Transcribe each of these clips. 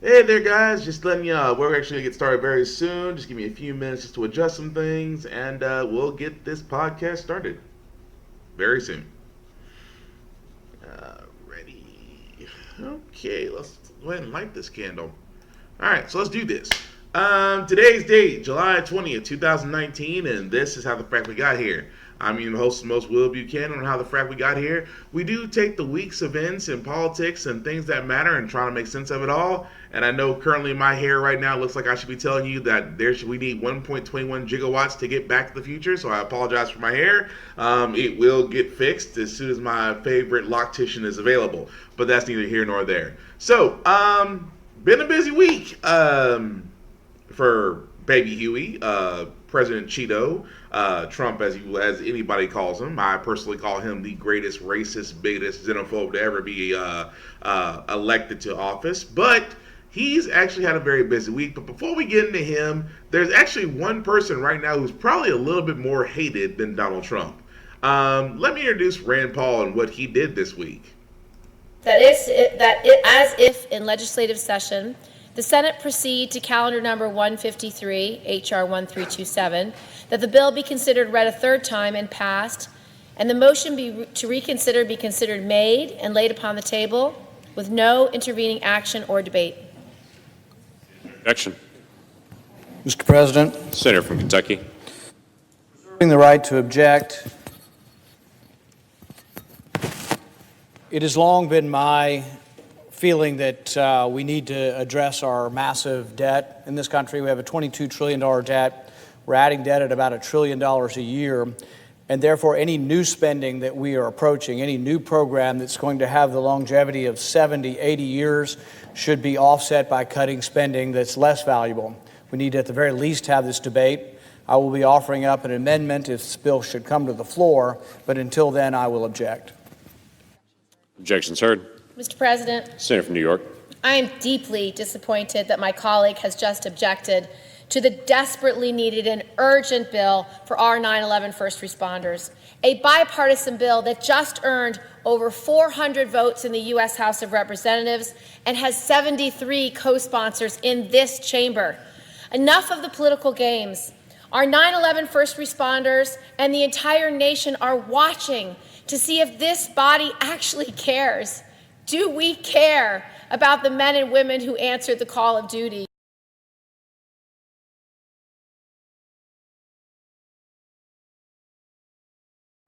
Hey there, guys. Just letting you know, we're actually going to get started very soon. Just give me a few minutes just to adjust some things, and we'll get this podcast started very soon. Ready. Okay, let's go ahead and light this candle. All right, so let's do this. Today's date, July 20th, 2019, and this is how the Frack We Got Here. I'm your host, most Will Buchanan, on how the Frack We Got Here. We do take the week's events and politics and things that matter and try to make sense of it all. And I know currently my hair right now looks like I should be telling you that we need 1.21 gigawatts to get back to the future, so I apologize for my hair. It will get fixed as soon as my favorite loctician is available, but that's neither here nor there. So, been a busy week for Baby Huey, President Cheeto, Trump, as anybody calls him. I personally call him the greatest racist, biggest xenophobe to ever be elected to office. But he's actually had a very busy week. But before we get into him, there's actually one person right now who's probably a little bit more hated than Donald Trump. Let me introduce Rand Paul and what he did this week. As if in legislative session, the Senate proceed to calendar number 153, H.R. 1327, that the bill be considered read a third time and passed, and the motion to reconsider be considered made and laid upon the table with no intervening action or debate. Objection. Mr. President, Senator from Kentucky. reserving the right to object. It has long been my feeling that we need to address our massive debt in this country. We have a $22 trillion debt. We're adding debt at about $1 trillion a year. And therefore, any new spending that we are approaching, any new program that's going to have the longevity of 70, 80 years should be offset by cutting spending that's less valuable. We need to, at the very least, have this debate. I will be offering up an amendment if this bill should come to the floor, but until then, I will object. Objections heard. Mr. President, Senator from New York. I am deeply disappointed that my colleague has just objected to the desperately needed and urgent bill for our 9/11 first responders, a bipartisan bill that just earned over 400 votes in the U.S. House of Representatives and has 73 co-sponsors in this chamber. Enough of the political games. Our 9/11 first responders and the entire nation are watching to see if this body actually cares. Do we care about the men and women who answered the call of duty?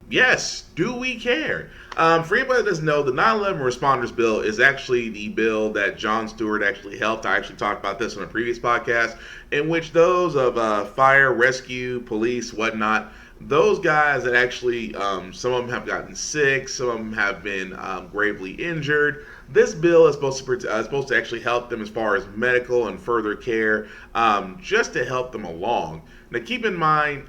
Yes, do we care? For anybody that doesn't know, the 9/11 Responders Bill is actually the bill that Jon Stewart actually helped. I actually talked about this on a previous podcast, in which those of fire, rescue, police, whatnot, those guys that actually, some of them have gotten sick, some of them have been gravely injured. This bill is supposed to actually help them as far as medical and further care, just to help them along. Now, keep in mind,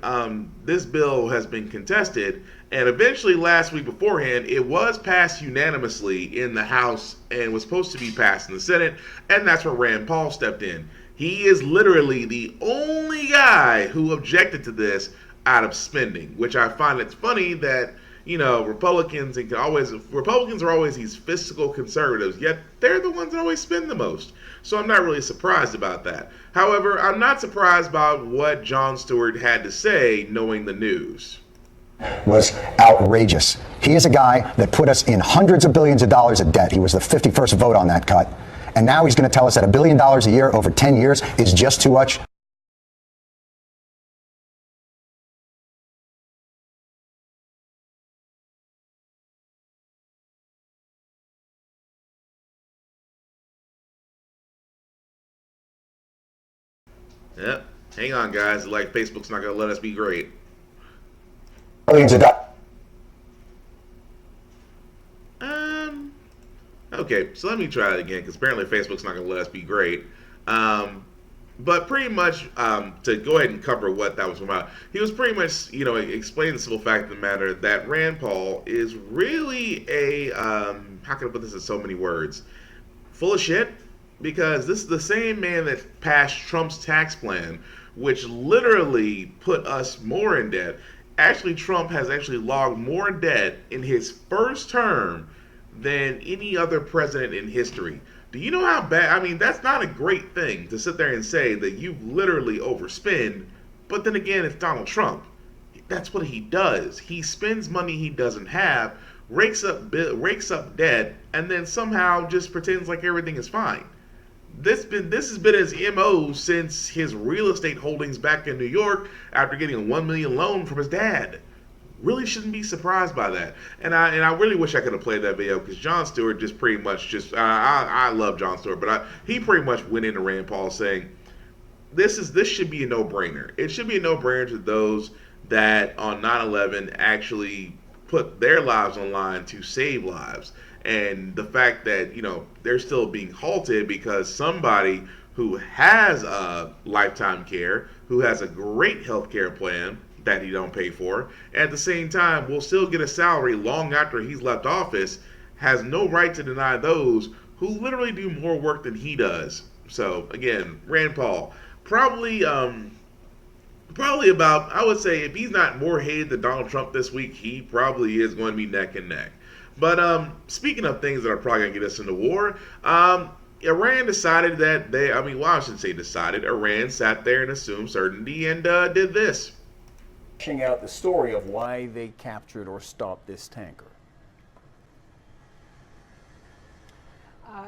this bill has been contested, and eventually last week beforehand, it was passed unanimously in the House and was supposed to be passed in the Senate, and that's where Rand Paul stepped in. He is literally the only guy who objected to this out of spending, which I find it's funny that, you know, Republicans are always these fiscal conservatives, yet they're the ones that always spend the most. So I'm not really surprised about that. However, I'm not surprised by what Jon Stewart had to say, knowing the news. Was outrageous. He is a guy that put us in hundreds of billions of dollars of debt. He was the 51st vote on that cut. And now he's going to tell us that $1 billion a year over 10 years is just too much. Yep. Hang on, guys. Like, Facebook's not going to let us be great. Billions of dollars. Okay, so let me try it again, because apparently Facebook's not going to let us be great. But pretty much, to go ahead and cover what that was about, he was pretty much, explaining the simple fact of the matter that Rand Paul is really how can I put this in so many words? Full of shit. Because this is the same man that passed Trump's tax plan, which literally put us more in debt. Actually, Trump has actually logged more debt in his first term than any other president in history. Do you know how bad? I mean, that's not a great thing to sit there and say that you literally overspend. But then again, it's Donald Trump. That's what he does. He spends money he doesn't have, rakes up debt, and then somehow just pretends like everything is fine. This has been his MO since his real estate holdings back in New York after getting a $1 million loan from his dad. Really shouldn't be surprised by that. And I really wish I could have played that video, because Jon Stewart just pretty much I love Jon Stewart, but he pretty much went into Rand Paul saying this should be a no-brainer. It should be a no-brainer to those that on 9/11 actually put their lives on line to save lives. And the fact that, they're still being halted because somebody who has a lifetime care, who has a great health care plan that he don't pay for, at the same time will still get a salary long after he's left office, has no right to deny those who literally do more work than he does. So again, Rand Paul, probably about, I would say, if he's not more hated than Donald Trump this week, he probably is going to be neck and neck. But speaking of things that are probably going to get us into war, Iran decided that I shouldn't say decided. Iran sat there and assumed certainty and did this. Out the story of why they captured or stopped this tanker.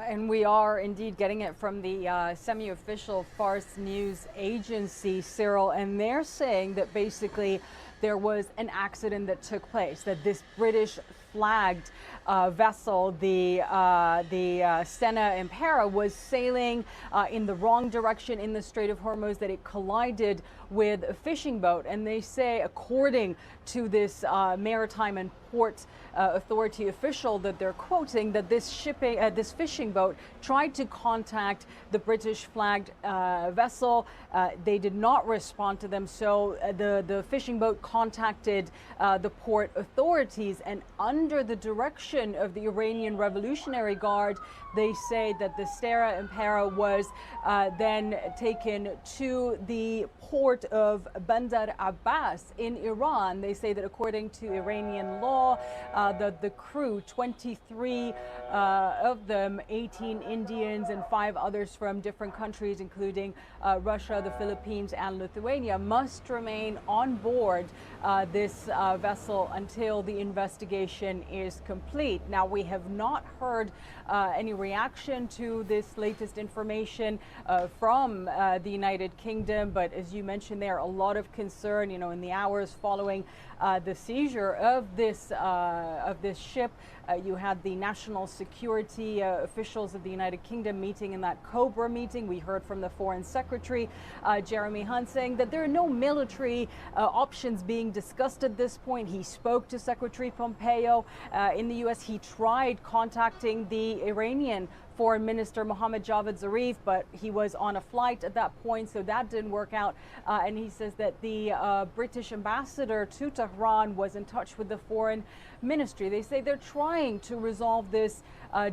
And we are indeed getting it from the semi-official Fars news agency, Cyril, and they're saying that basically there was an accident that took place, that this British flagged vessel, the Stena Impera, was sailing in the wrong direction in the Strait of Hormuz, that it collided with a fishing boat. And they say, according to this maritime and port authority official that they're quoting, that this fishing boat tried to contact the British flagged vessel. They did not respond to them, so the fishing boat contacted the port authorities, and under the direction of the Iranian Revolutionary Guard, they say that the Stena Impera was then taken to the port of Bandar Abbas in Iran. They say that according to Iranian law, the crew, 23 of them, 18 Indians and 5 others from different countries, including Russia, the Philippines, and Lithuania, must remain on board this vessel until the investigation is complete. Now, we have not heard any reaction to this latest information from the United Kingdom, but as you mentioned there, a lot of concern, in the hours following the seizure of this ship. You had the national security officials of the United Kingdom meeting in that Cobra meeting. We heard from the Foreign Secretary, Jeremy Hunt, saying that there are no military options being discussed at this point. He spoke to Secretary Pompeo in the U.S. He tried contacting the Iranian Foreign Minister Mohammad Javad Zarif, but he was on a flight at that point, so that didn't work out. And he says that the British ambassador to Tehran was in touch with the foreign ministry. They say they're trying to resolve this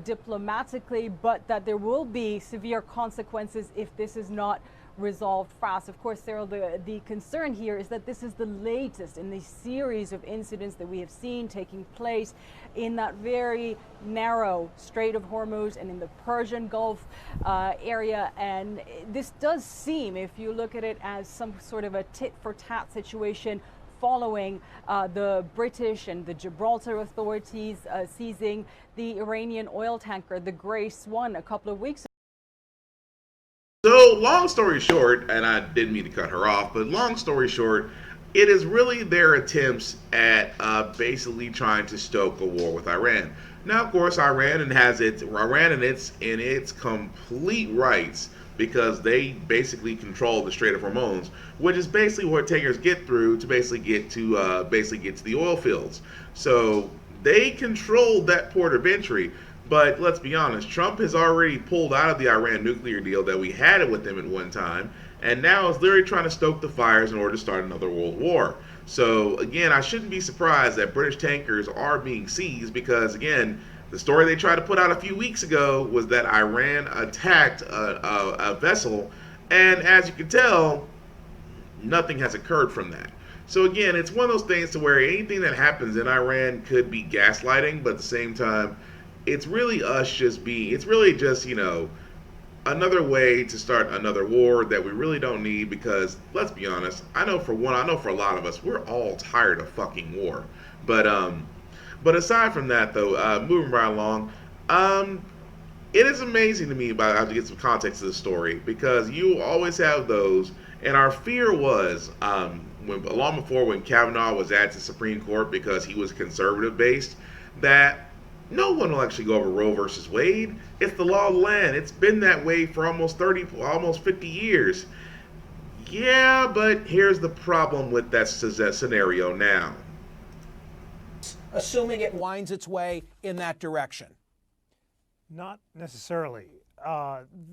diplomatically, but that there will be severe consequences if this is not resolved fast. Of course, Cyril, the concern here is that this is the latest in the series of incidents that we have seen taking place in that very narrow Strait of Hormuz and in the Persian Gulf area. And this does seem, if you look at it, as some sort of a tit-for-tat situation following the British and the Gibraltar authorities seizing the Iranian oil tanker, the Grace 1, a couple of weeks ago. So, long story short, and I didn't mean to cut her off, but long story short, it is really their attempts at basically trying to stoke a war with Iran. Now, of course, Iran in its complete rights, because they basically control the Strait of Hormuz, which is basically where tankers get through to basically get to the oil fields. So they control that port of entry. But let's be honest, Trump has already pulled out of the Iran nuclear deal that we had it with him at one time, and now is literally trying to stoke the fires in order to start another world war. So again, I shouldn't be surprised that British tankers are being seized, because again, the story they tried to put out a few weeks ago was that Iran attacked a vessel, and as you can tell, nothing has occurred from that. So again, it's one of those things to where anything that happens in Iran could be gaslighting, but at the same time, it's really us just being, it's really just, another way to start another war that we really don't need because, let's be honest, I know for one, I know for a lot of us, we're all tired of fucking war. But aside from that, though, moving right along, um, it is amazing to me about I have to get some context to the story because you always have those, and our fear was when long before when Kavanaugh was at the Supreme Court because he was conservative based that no one will actually go over Roe versus Wade. It's the law of the land. It's been that way for almost 50 years. Yeah, but here's the problem with that scenario now. Assuming it winds its way in that direction. Not necessarily.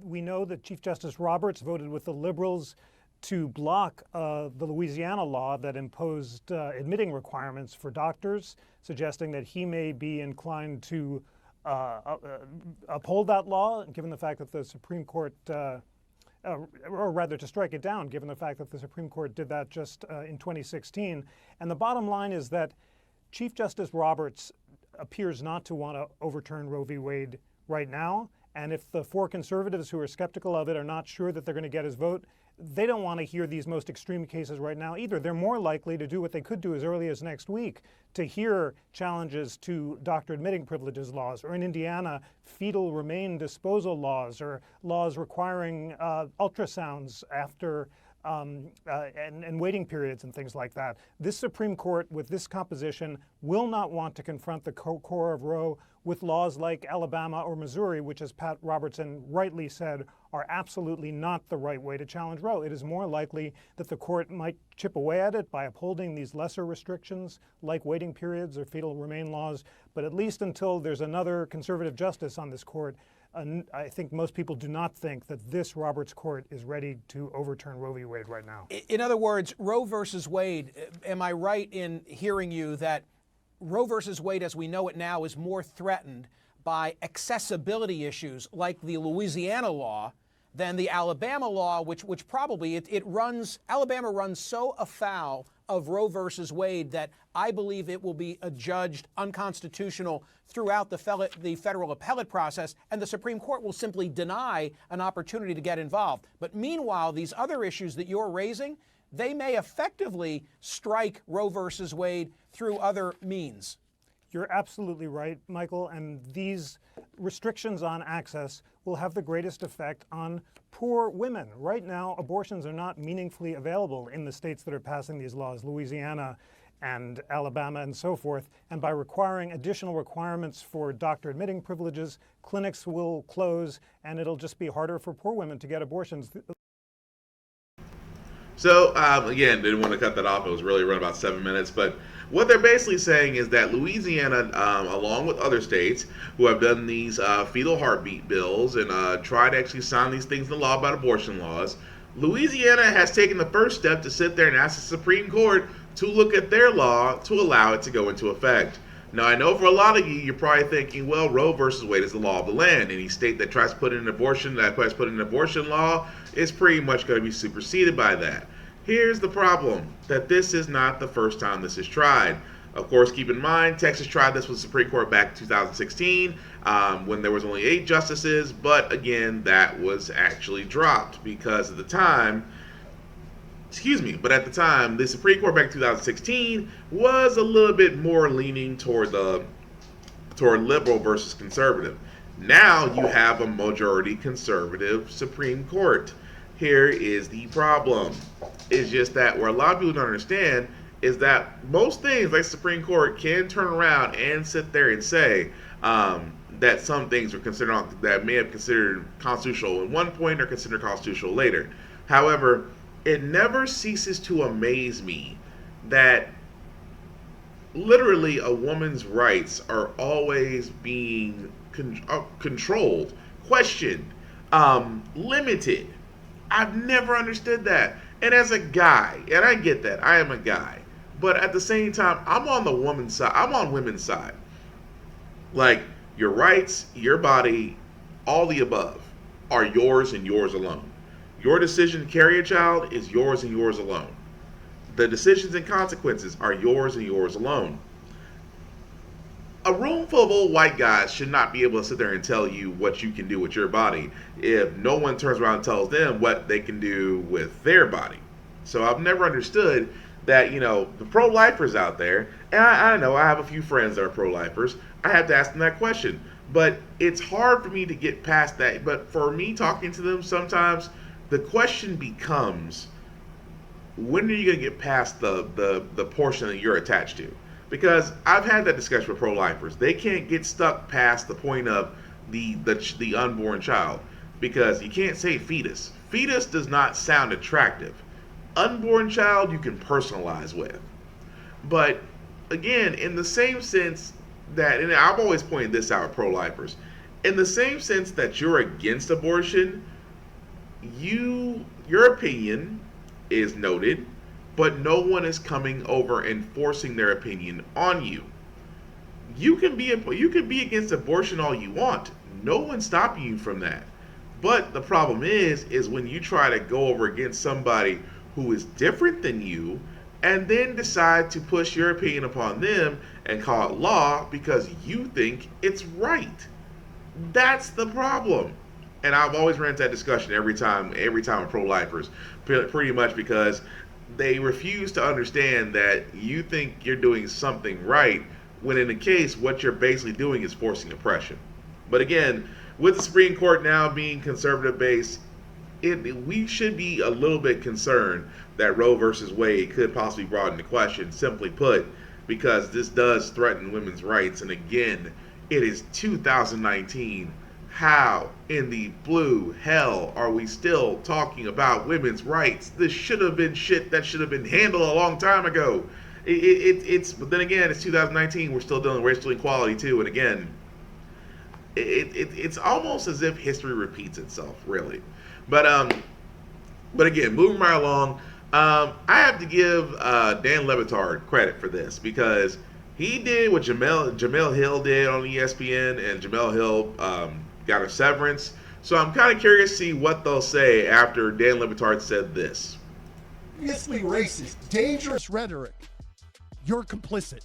We know that Chief Justice Roberts voted with the liberals to block the Louisiana law that imposed admitting requirements for doctors, suggesting that he may be inclined to uphold that law, given the fact that the Supreme Court, or rather to strike it down, given the fact that the Supreme Court did that just in 2016. And the bottom line is that Chief Justice Roberts appears not to want to overturn Roe v. Wade right now. And if the four conservatives who are skeptical of it are not sure that they're going to get his vote, they don't want to hear these most extreme cases right now either. They're more likely to do what they could do as early as next week, to hear challenges to doctor admitting privileges laws, or in Indiana, fetal remain disposal laws, or laws requiring ultrasounds after and waiting periods and things like that. This Supreme Court, with this composition, will not want to confront the core of Roe with laws like Alabama or Missouri, which, as Pat Robertson rightly said, are absolutely not the right way to challenge Roe. It is more likely that the court might chip away at it by upholding these lesser restrictions like waiting periods or fetal remain laws, but at least until there's another conservative justice on this court, I think most people do not think that this Roberts court is ready to overturn Roe v. Wade right now. In other words, Roe versus Wade, am I right in hearing you that Roe versus Wade as we know it now is more threatened by accessibility issues like the Louisiana law than the Alabama law, which probably Alabama runs so afoul of Roe versus Wade that I believe it will be adjudged unconstitutional throughout the federal appellate process, and the Supreme Court will simply deny an opportunity to get involved. But meanwhile, these other issues that you're raising, they may effectively strike Roe versus Wade through other means. You're absolutely right, Michael, and these restrictions on access will have the greatest effect on poor women. Right now, abortions are not meaningfully available in the states that are passing these laws, Louisiana and Alabama and so forth, and by requiring additional requirements for doctor admitting privileges, clinics will close, and it'll just be harder for poor women to get abortions. So, again, didn't want to cut that off. It was really around about 7 minutes. But what they're basically saying is that Louisiana, along with other states who have done these fetal heartbeat bills and tried to actually sign these things into law about abortion laws, Louisiana has taken the first step to sit there and ask the Supreme Court to look at their law to allow it to go into effect. Now, I know for a lot of you, you're probably thinking, well, Roe versus Wade is the law of the land. Any state that tries to put in an abortion, law, is pretty much going to be superseded by that. Here's the problem, that this is not the first time this is tried. Of course, keep in mind, Texas tried this with the Supreme Court back in 2016 when there was only 8 justices, but again, that was actually dropped because at the time, the Supreme Court back in 2016 was a little bit more leaning toward liberal versus conservative. Now you have a majority conservative Supreme Court. Here is the problem. It's just that where a lot of people don't understand is that most things like Supreme Court can turn around and sit there and say that some things are considered that may have considered constitutional at one point or considered constitutional later. However, it never ceases to amaze me that literally a woman's rights are always being controlled, questioned, limited. I've never understood that. And as a guy, and I get that, I am a guy, but at the same time, I'm on the woman's side. I'm on women's side. Like, your rights, your body, all the above are yours and yours alone. Your decision to carry a child is yours and yours alone. The decisions and consequences are yours and yours alone. A room full of old white guys should not be able to sit there and tell you what you can do with your body if no one turns around and tells them what they can do with their body. So I've never understood that, the pro-lifers out there, and I know I have a few friends that are pro-lifers, I have to ask them that question. But it's hard for me to get past that. But for me talking to them, sometimes the question becomes, when are you going to get past the portion that you're attached to? Because I've had that discussion with pro-lifers. They can't get stuck past the point of the unborn child, because you can't say fetus. Fetus does not sound attractive. Unborn child you can personalize with. But again, in the same sense that, and I've always pointed this out with pro-lifers, in the same sense that you're against abortion, your opinion is noted, but no one is coming over and forcing their opinion on you. You can be against abortion all you want. No one's stopping you from that. But the problem is when you try to go over against somebody who is different than you and then decide to push your opinion upon them and call it law because you think it's right. That's the problem. And I've always ran into that discussion every time with pro-lifers, pretty much because they refuse to understand that you think you're doing something right, when in the case, what you're basically doing is forcing oppression. But again, with the Supreme Court now being conservative based, we should be a little bit concerned that Roe versus Wade could possibly be brought into question, simply put, because this does threaten women's rights. And again, it is 2019. How in the blue hell are we still talking about women's rights? This should have been shit that should have been handled a long time ago. But then again, it's 2019. We're still dealing with racial equality too. And again, it's almost as if history repeats itself, really. But again, moving right along, I have to give Dan Le Batard credit for this, because he did what Jamel Hill did on ESPN, and Jamel Hill got a severance. So I'm kind of curious to see what they'll say after Dan Le Batard said this. Obviously racist, dangerous rhetoric. You're complicit.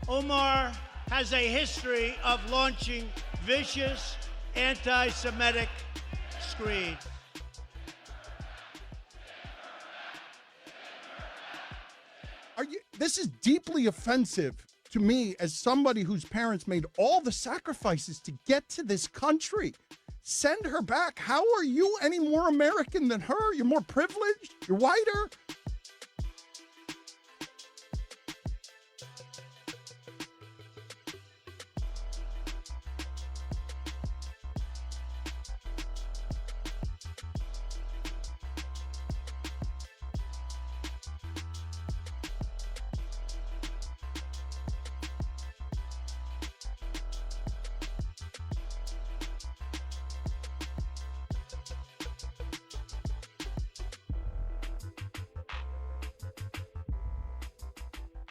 Omar has a history of launching vicious anti-Semitic screeds. This is deeply offensive to me as somebody whose parents made all the sacrifices to get to this country. Send her back. How are you any more American than her? You're more privileged? You're whiter?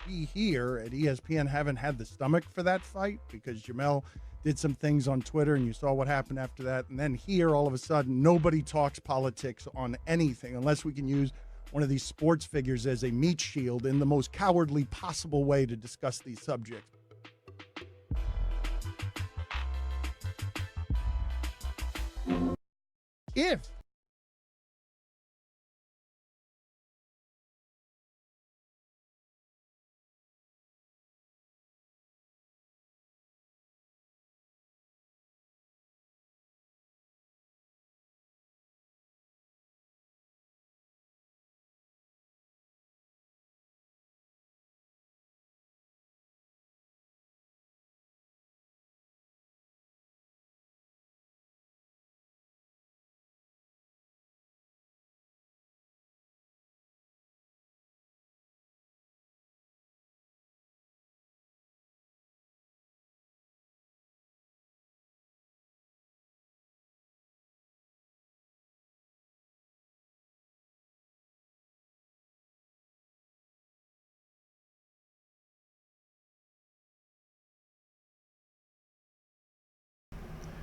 We here at ESPN haven't had the stomach for that fight because Jamel did some things on Twitter and you saw what happened after that. And then here, all of a sudden, nobody talks politics on anything unless we can use one of these sports figures as a meat shield in the most cowardly possible way to discuss these subjects. If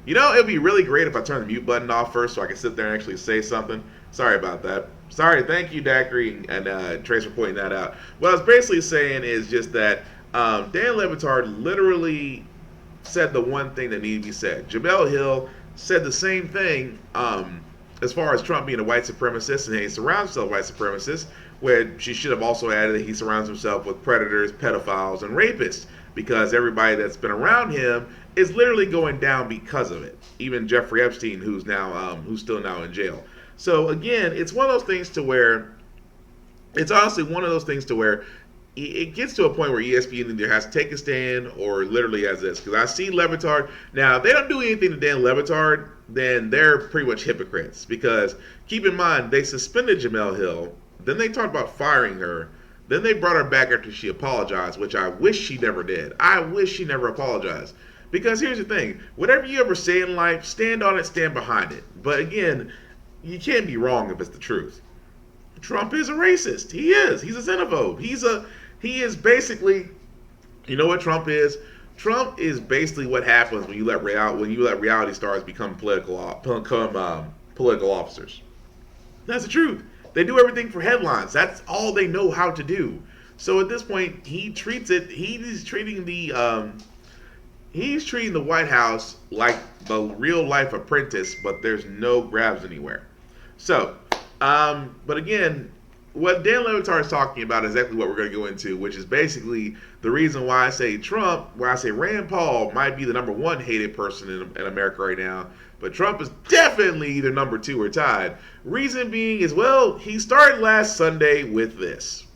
It'd be really great if I turned the mute button off first so I could sit there and actually say something. Sorry about that. Sorry, thank you, Daiquiri and Trace, for pointing that out. What I was basically saying is just that Dan Le Batard literally said the one thing that needed to be said. Jamel Hill said the same thing as far as Trump being a white supremacist and he surrounds himself with white supremacists, where she should have also added that he surrounds himself with predators, pedophiles, and rapists, because everybody that's been around him is literally going down because of it. Even Jeffrey Epstein, who's still now in jail. So again, it's one of those things to where it's honestly one of those things to where it gets to a point where ESPN either has to take a stand or literally has this. Because I see Le Batard. Now, if they don't do anything to Dan Le Batard, then they're pretty much hypocrites. Because keep in mind, they suspended Jamel Hill. Then they talked about firing her. Then they brought her back after she apologized, which I wish she never did. I wish she never apologized. Because here's the thing. Whatever you ever say in life, stand on it, stand behind it. But again, you can't be wrong if it's the truth. Trump is a racist. He is. He's a xenophobe. He is basically, you know what Trump is? Trump is basically what happens when you let reality stars become political officers. That's the truth. They do everything for headlines. That's all they know how to do. So at this point, he's treating the White House like the real life apprentice, but there's no grabs anywhere. So, but again, what Dan Le Batard is talking about is exactly what we're going to go into, which is basically the reason why I say Rand Paul might be the number one hated person in America right now, but Trump is definitely either number two or tied. Reason being is, well, he started last Sunday with this.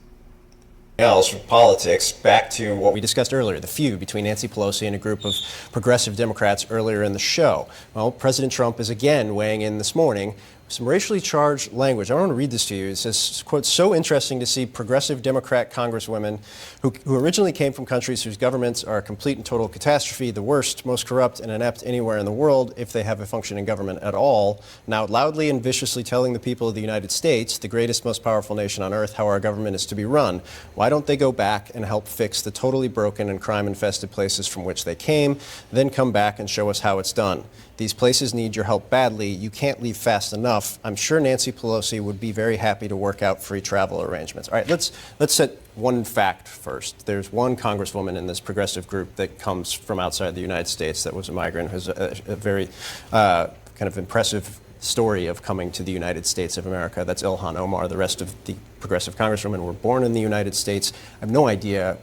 Else from politics, back to what we discussed earlier, the feud between Nancy Pelosi and a group of progressive Democrats earlier in the show. Well, President Trump is again weighing in this morning with some racially charged language. I want to read this to you. It says, quote, "So interesting to see progressive Democrat congresswomen who originally came from countries whose governments are a complete and total catastrophe, the worst, most corrupt and inept anywhere in the world, if they have a functioning government at all, now loudly and viciously telling the people of the United States, the greatest, most powerful nation on earth, how our government is to be run. Why don't they go back and help fix the totally broken and crime-infested places from which they came, then come back and show us how it's done? These places need your help badly. You can't leave fast enough. I'm sure Nancy Pelosi would be very happy to work out free travel arrangements." All right, let's set one fact first. There's one congresswoman in this progressive group that comes from outside the United States that was a migrant, who's a very kind of impressive story of coming to the United States of America. That's Ilhan Omar. The rest of the progressive congresswomen were born in the United States. I have no idea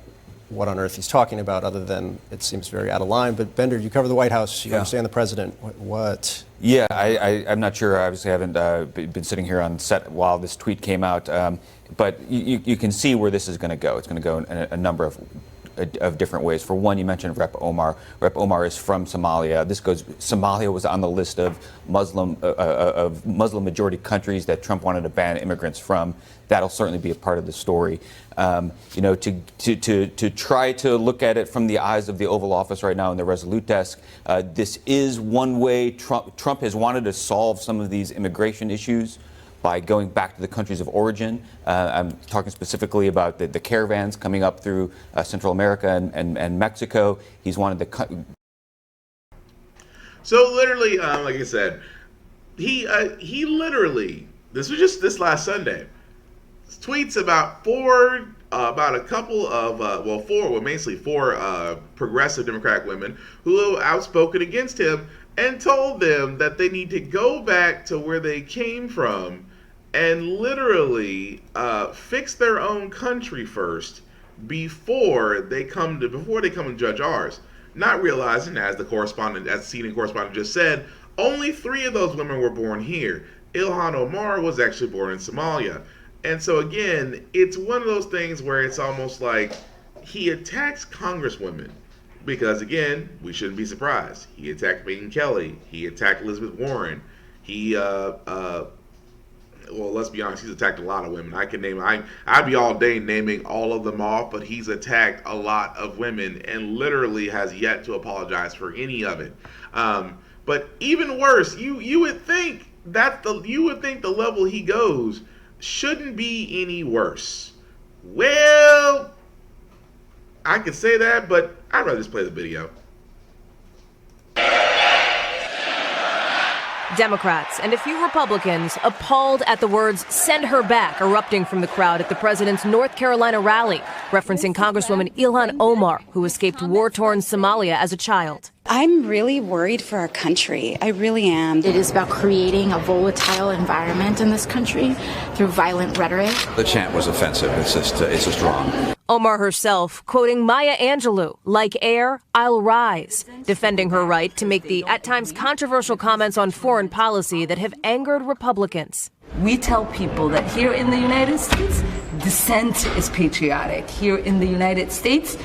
what on earth he's talking about, other than it seems very out of line. But Bender, you cover the White House. You understand the president. What? Yeah, I'm not sure. I obviously haven't been sitting here on set while this tweet came out. But you can see where this is going to go. It's going to go in a number of different ways. For one, you mentioned Rep. Omar. Rep. Omar is from Somalia. Somalia was on the list of Muslim majority countries that Trump wanted to ban immigrants from. That'll certainly be a part of the story. To try to look at it from the eyes of the Oval Office right now in the Resolute desk, this is one way Trump has wanted to solve some of these immigration issues by going back to the countries of origin. I'm talking specifically about the caravans coming up through Central America and Mexico. He's wanted to So literally, like I said, he literally, this was just this last Sunday, tweets about four progressive Democratic women who outspoken against him and told them that they need to go back to where they came from and literally fix their own country first before they come to judge ours. Not realizing, as the CNN correspondent just said, only 3 of those women were born here. Ilhan Omar was actually born in Somalia. And so again, it's one of those things where it's almost like he attacks congresswomen because, again, we shouldn't be surprised. He attacked Megyn Kelly. He attacked Elizabeth Warren. Well, let's be honest, he's attacked a lot of women. I'd be all day naming all of them off, but he's attacked a lot of women and literally has yet to apologize for any of it. But even worse, you would think the level he goes shouldn't be any worse. Well, I could say that, but I'd rather just play the video. Democrats and a few Republicans appalled at the words "send her back" erupting from the crowd at the president's North Carolina rally, referencing Congresswoman Ilhan Omar, who escaped war-torn Somalia as a child. I'm really worried for our country. I really am. It is about creating a volatile environment in this country through violent rhetoric. The chant was offensive. It's just wrong. Omar herself quoting Maya Angelou, "Like air, I'll rise," defending her right to make the at times controversial comments on foreign policy that have angered Republicans. We tell people that here in the United States, dissent is patriotic. Here in the United States,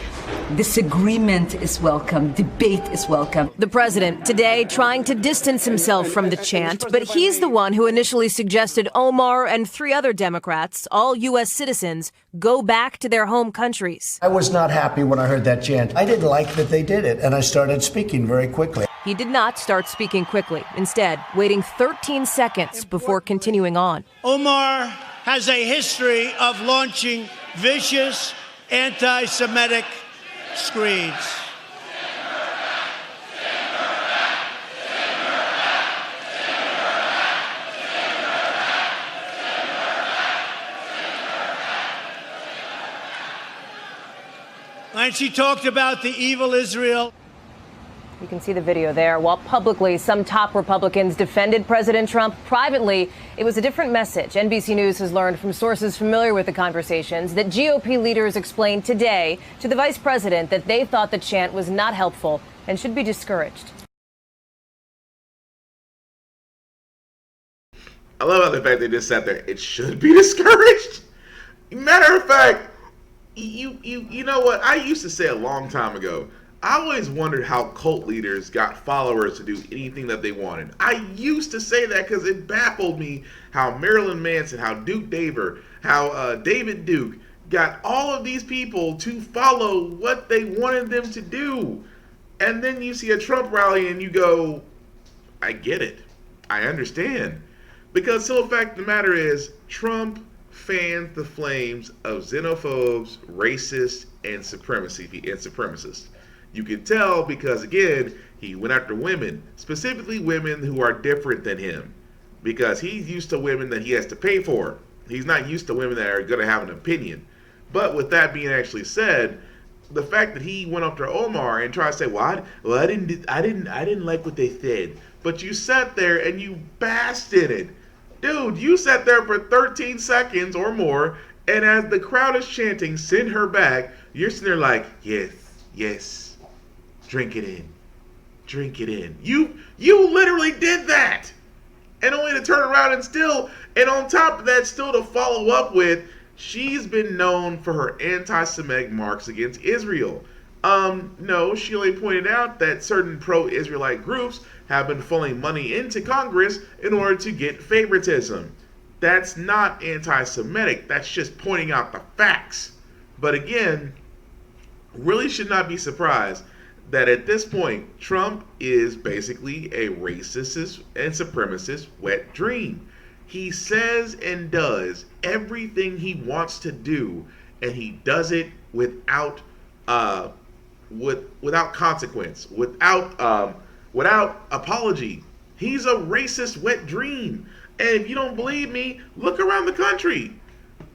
disagreement is welcome, debate is welcome. The president today trying to distance himself from the chant, but he's the one who initially suggested Omar and 3 other Democrats, all U.S. citizens, go back to their home countries. I was not happy when I heard that chant. I didn't like that they did it, and I started speaking very quickly. He did not start speaking quickly, instead waiting 13 seconds before continuing on. Omar has a history of launching vicious anti-Semitic screeds. And she talked about the evil Israel. You can see the video there. While publicly some top Republicans defended President Trump, privately it was a different message. NBC News has learned from sources familiar with the conversations that GOP leaders explained today to the vice president that they thought the chant was not helpful and should be discouraged. I love how the fact they just sat there. It should be discouraged. Matter of fact, you know what? I used to say a long time ago, I always wondered how cult leaders got followers to do anything that they wanted. I used to say that because it baffled me how Marilyn Manson, how Duke Daver, how David Duke got all of these people to follow what they wanted them to do. And then you see a Trump rally and you go, I get it. I understand. Because the fact of the matter is, Trump fans the flames of xenophobes, racists, and supremacists. You can tell because, again, he went after women, specifically women who are different than him, because he's used to women that he has to pay for. He's not used to women that are going to have an opinion. But with that being actually said, the fact that he went after Omar and tried to say, I didn't like what they said, but you sat there and you basked in it. Dude, you sat there for 13 seconds or more, and as the crowd is chanting, send her back, you're sitting there like, yes, drink it in. You literally did that. And only to turn around and on top of that, still to follow up with, she's been known for her anti-Semitic marks against Israel. No, she only pointed out that certain pro-Israelite groups have been funneling money into Congress in order to get favoritism. That's not anti-Semitic. That's just pointing out the facts. But again, really should not be surprised that at this point, Trump is basically a racist and supremacist wet dream. He says and does everything he wants to do, and he does it without consequence, without apology. He's a racist wet dream. And if you don't believe me, look around the country.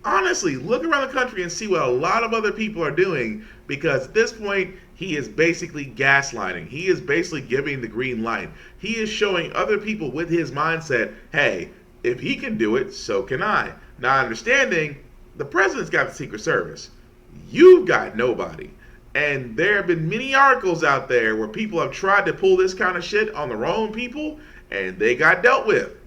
Honestly, look around the country and see what a lot of other people are doing, because at this point, he is basically gaslighting. He is basically giving the green light. He is showing other people with his mindset, hey, if he can do it, so can I. Now, understanding, the president's got the Secret Service. You've got nobody. And there have been many articles out there where people have tried to pull this kind of shit on their own people, and they got dealt with.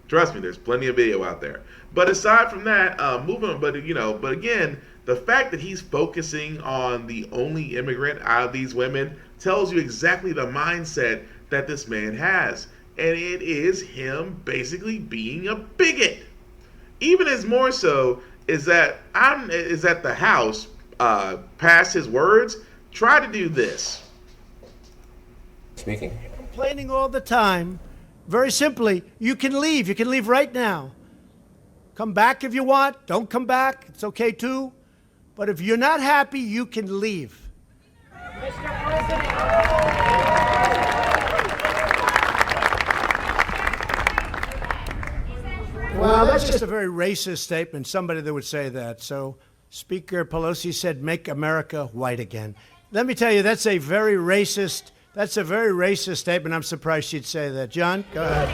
Trust me, there's plenty of video out there. But aside from that, but again, the fact that he's focusing on the only immigrant out of these women tells you exactly the mindset that this man has. And it is him basically being a bigot. Even as more so is that the House passed his words, try to do this. Speaking. Complaining all the time. Very simply, you can leave. You can leave right now. Come back if you want. Don't come back. It's okay too. But if you're not happy, you can leave. that's just a very racist statement, somebody that would say that. So Speaker Pelosi said, make America white again. Let me tell you, that's a very racist statement. I'm surprised she'd say that. John, go ahead.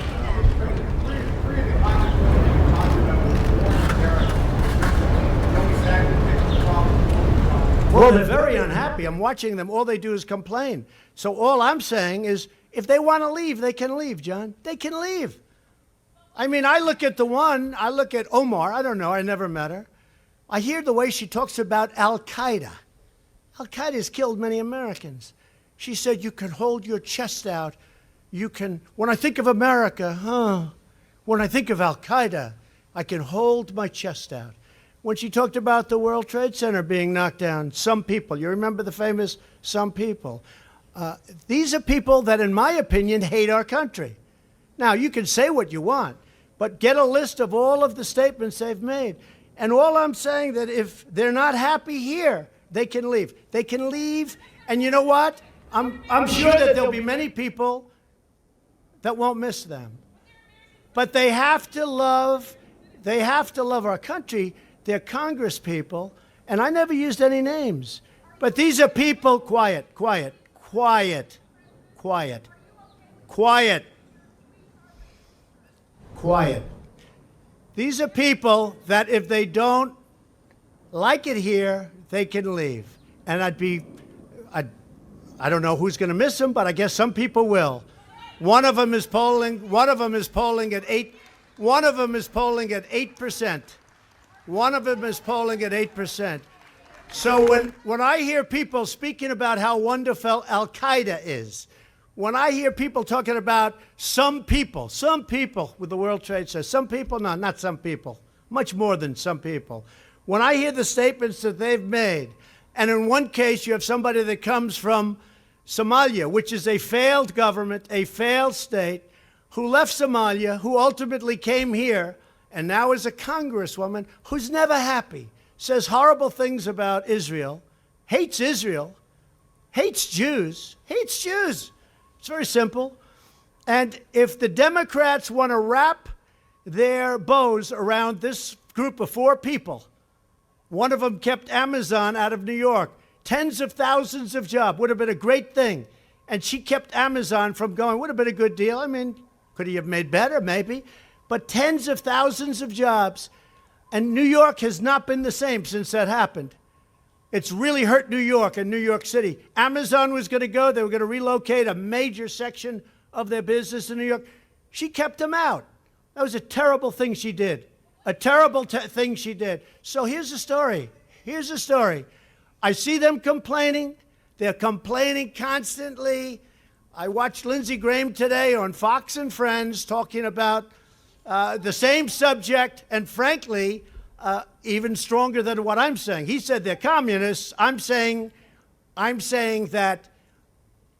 Well, they're very unhappy. I'm watching them. All they do is complain. So all I'm saying is, if they want to leave, they can leave, John. They can leave. I mean, I look at Omar. I don't know. I never met her. I hear the way she talks about Al-Qaeda. Al-Qaeda has killed many Americans. She said, you can hold your chest out. When I think of America, when I think of Al-Qaeda, I can hold my chest out. When she talked about the World Trade Center being knocked down, some people, you remember the famous some people. These are people that, in my opinion, hate our country. Now, you can say what you want, but get a list of all of the statements they've made. And all I'm saying that if they're not happy here, they can leave. They can leave, and you know what? I'm sure that there'll be many people that won't miss them. But they have to love our country. They're Congress people, and I never used any names. But these are people, quiet. These are people that if they don't like it here, they can leave. And I don't know who's going to miss them, but I guess some people will. One of them is polling at 8%. One of them is polling at 8%. So when I hear people speaking about how wonderful Al-Qaeda is, when I hear people talking about some people with the World Trade Center, some people, no, not some people, much more than some people. When I hear the statements that they've made, and in one case you have somebody that comes from Somalia, which is a failed government, a failed state, who left Somalia, who ultimately came here, and now is a congresswoman who's never happy, says horrible things about Israel, hates Jews. It's very simple. And if the Democrats want to wrap their bows around this group of 4 people, one of them kept Amazon out of New York, tens of thousands of jobs, would have been a great thing. And she kept Amazon from going, would have been a good deal. I mean, could he have made better? Maybe. But tens of thousands of jobs. And New York has not been the same since that happened. It's really hurt New York and New York City. Amazon was going to go. They were going to relocate a major section of their business in New York. She kept them out. That was a terrible thing she did. Thing she did. So here's the story. I see them complaining. They're complaining constantly. I watched Lindsey Graham today on Fox and Friends talking about the same subject, and frankly, even stronger than what I'm saying. He said they're communists. I'm saying that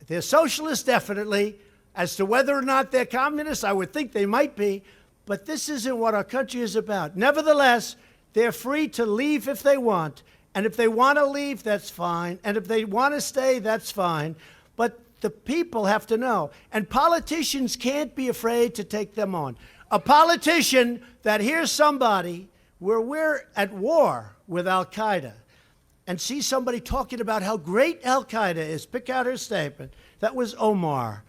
they're socialists, definitely. As to whether or not they're communists, I would think they might be. But this isn't what our country is about. Nevertheless, they're free to leave if they want. And if they want to leave, that's fine. And if they want to stay, that's fine. But the people have to know. And politicians can't be afraid to take them on. A politician that hears somebody where we're at war with Al-Qaeda and sees somebody talking about how great Al-Qaeda is, pick out her statement. That was Omar.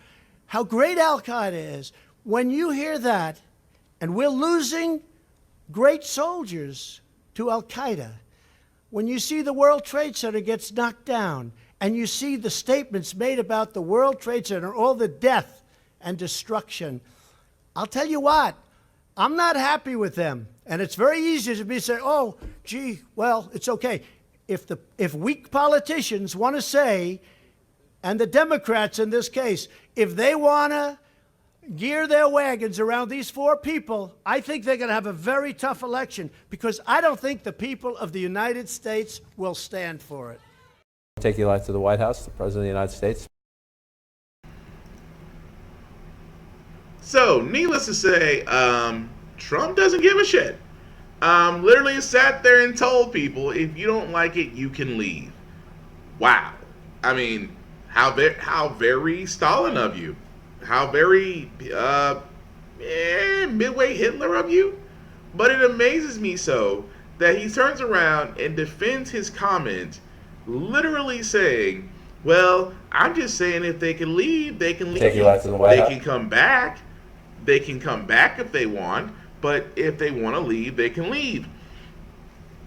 How great Al-Qaeda is. When you hear that, and we're losing great soldiers to Al-Qaeda, when you see the World Trade Center gets knocked down, and you see the statements made about the World Trade Center, all the death and destruction, I'll tell you what, I'm not happy with them. And it's very easy to be say, oh, gee, well, it's okay. If weak politicians want to say, and the Democrats in this case, if they want to gear their wagons around these 4 people, I think they're going to have a very tough election, because I don't think the people of the United States will stand for it. Take you live to the White House, the President of the United States. So, needless to say, Trump doesn't give a shit. Literally sat there and told people, if you don't like it, you can leave. Wow. I mean, how very Stalin of you. How very midway Hitler of you. But it amazes me so that he turns around and defends his comment, literally saying, well, I'm just saying if they can leave, they can leave. Take you out to the White House. They can come back. They can come back if they want, but if they want to leave, they can leave.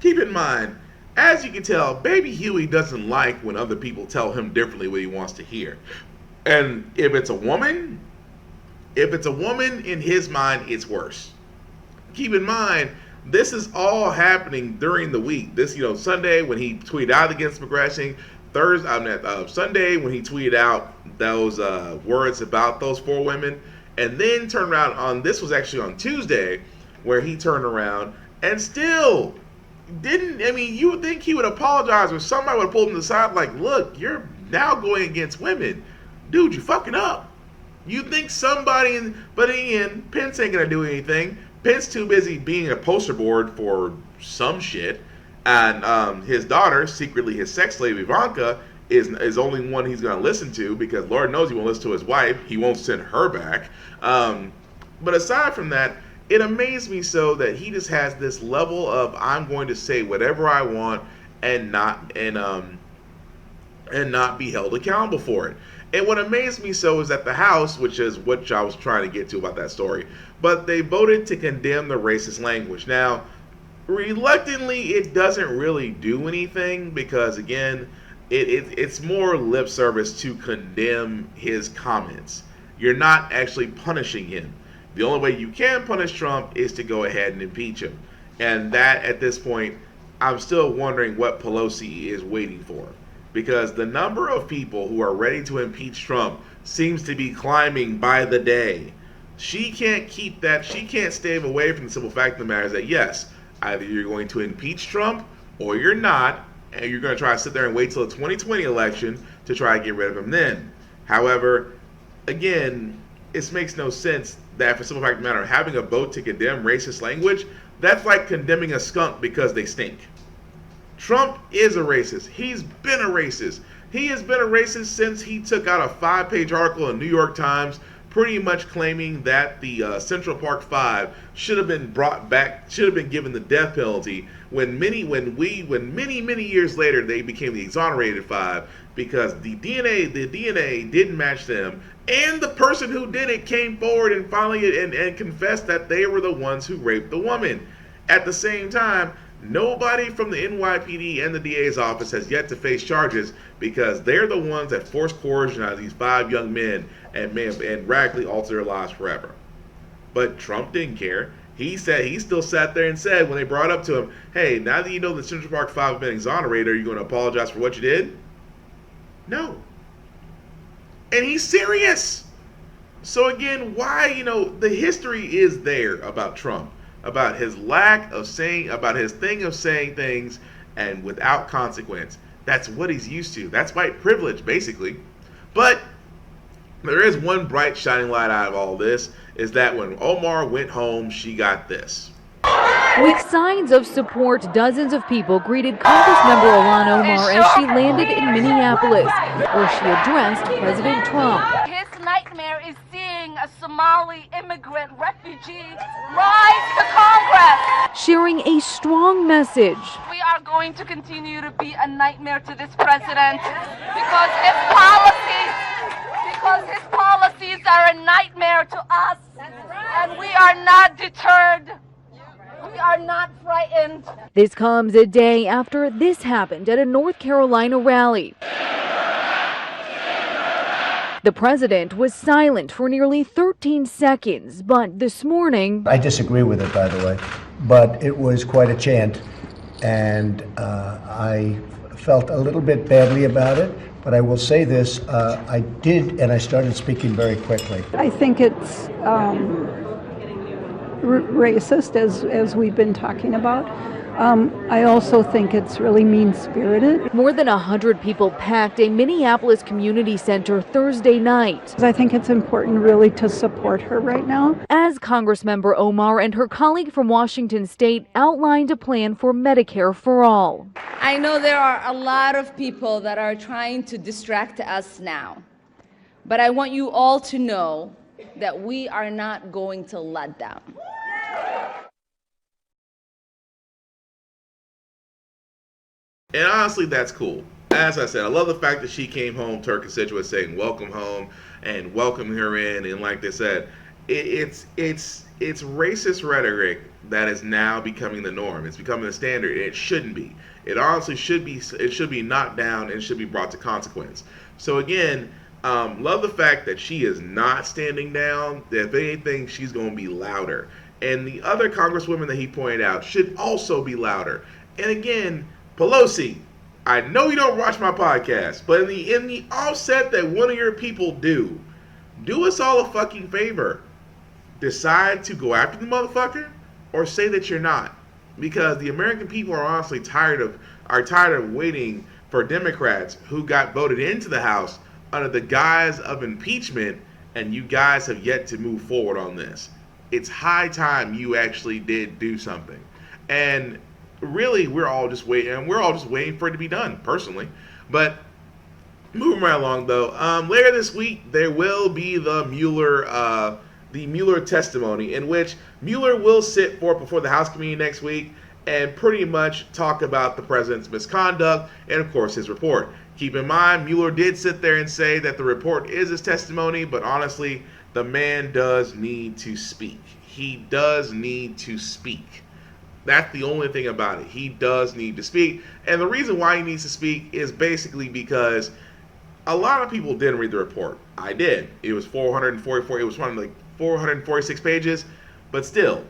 Keep in mind, as you can tell, Baby Huey doesn't like when other people tell him differently what he wants to hear. And if it's a woman, in his mind, it's worse. Keep in mind, this is all happening during the week. This, Sunday when he tweeted out against progressing, Sunday when he tweeted out those words about those 4 women, and then turned around on, this was actually on Tuesday, where he turned around and still didn't, you would think he would apologize, or somebody would pull him to the side like, look, you're now going against women. Dude, you fucking up. You think somebody, but in Pence ain't gonna do anything. Pence too busy being a poster board for some shit, and his daughter, secretly his sex slave Ivanka, is only one he's gonna listen to, because Lord knows he won't listen to his wife. He won't send her back. But aside from that, it amazed me so that he just has this level of, I'm going to say whatever I want and not be held accountable for it. And what amazed me so is that the House, which is what I was trying to get to about that story, but they voted to condemn the racist language. Now, reluctantly, it doesn't really do anything, because again, it's more lip service to condemn his comments. You're not actually punishing him. The only way you can punish Trump is to go ahead and impeach him. And that, at this point, I'm still wondering what Pelosi is waiting for. Because the number of people who are ready to impeach Trump seems to be climbing by the day. She can't keep that. She can't stay away from the simple fact of the matter is that, yes, either you're going to impeach Trump or you're not, and you're going to try to sit there and wait till the 2020 election to try to get rid of him then. However, again, it makes no sense that, for the simple fact of the matter, having a vote to condemn racist language, that's like condemning a skunk because they stink. Trump is a racist. He's been a racist. He has been a racist since he took out a 5-page article in the New York Times pretty much claiming that the Central Park 5 should have been brought back, should have been given the death penalty when many years later they became the exonerated 5 because the DNA didn't match them, and the person who did it came forward and finally and confessed that they were the ones who raped the woman. At the same time, nobody from the NYPD and the DA's office has yet to face charges because they're the ones that forced coercion out of these 5 young men and radically altered their lives forever. But Trump didn't care. He still sat there and said when they brought up to him, hey, now that you know the Central Park 5 have been exonerated, are you going to apologize for what you did? No. And he's serious. So again, why, the history is there about Trump, about his lack of saying, about his thing of saying things and without consequence. That's what he's used to. That's white privilege, basically. But there is one bright shining light out of all this, is that when Omar went home, she got this. With signs of support, dozens of people greeted Congressmember Ilhan Omar as she landed in Minneapolis, where she addressed President Trump. His nightmare is seeing a Somali immigrant refugee rise to Congress. Sharing a strong message. We are going to continue to be a nightmare to this president because his policies are a nightmare to us, and we are not deterred. We are not frightened. This comes a day after this happened at a North Carolina rally. The president was silent for nearly 13 seconds, but this morning... I disagree with it, by the way, but it was quite a chant, and I felt a little bit badly about it, but I will say this, I did, and I started speaking very quickly. I think it's racist, as we've been talking about. I also think it's really mean-spirited. More than 100 people packed a Minneapolis community center Thursday night. I think it's important really to support her right now. As Congressmember Omar and her colleague from Washington State outlined a plan for Medicare for all. I know there are a lot of people that are trying to distract us now, but I want you all to know that we are not going to let down. And honestly, that's cool. As I said, I love the fact that she came home to her constituents saying welcome home and welcoming her in. And like they said, it's racist rhetoric that is now becoming the norm. It's becoming the standard, and it shouldn't be. It honestly should be. It should be knocked down and should be brought to consequence. So again, love the fact that she is not standing down. That if anything, she's going to be louder. And the other congresswomen that he pointed out should also be louder. And again, Pelosi, I know you don't watch my podcast, but in the offset that one of your people do us all a fucking favor. Decide to go after the motherfucker or say that you're not. Because the American people are honestly tired of waiting for Democrats who got voted into the House under the guise of impeachment, and you guys have yet to move forward on this. It's high time you actually did do something. And really, we're all just waiting for it to be done, personally. But moving right along, though, later this week there will be the Mueller testimony, in which Mueller will sit before the House committee next week and pretty much talk about the president's misconduct and, of course, his report. Keep in mind, Mueller did sit there and say that the report is his testimony, but honestly, the man does need to speak. He does need to speak. That's the only thing about it. He does need to speak. And the reason why he needs to speak is basically because a lot of people didn't read the report. I did. It was 444. It was one of like 446 pages. But still,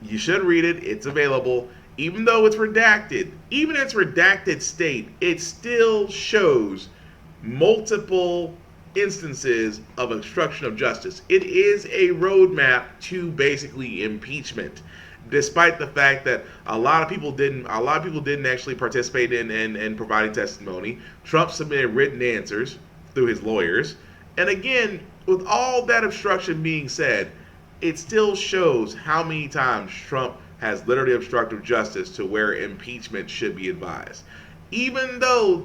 you should read it. It's available. Even though it's redacted, even its redacted state, it still shows multiple instances of obstruction of justice. It is a roadmap to basically impeachment, despite the fact that a lot of people didn't actually participate in providing testimony. Trump submitted written answers through his lawyers. And again, with all that obstruction being said, it still shows how many times Trump has literally obstructed justice to where impeachment should be advised. Even though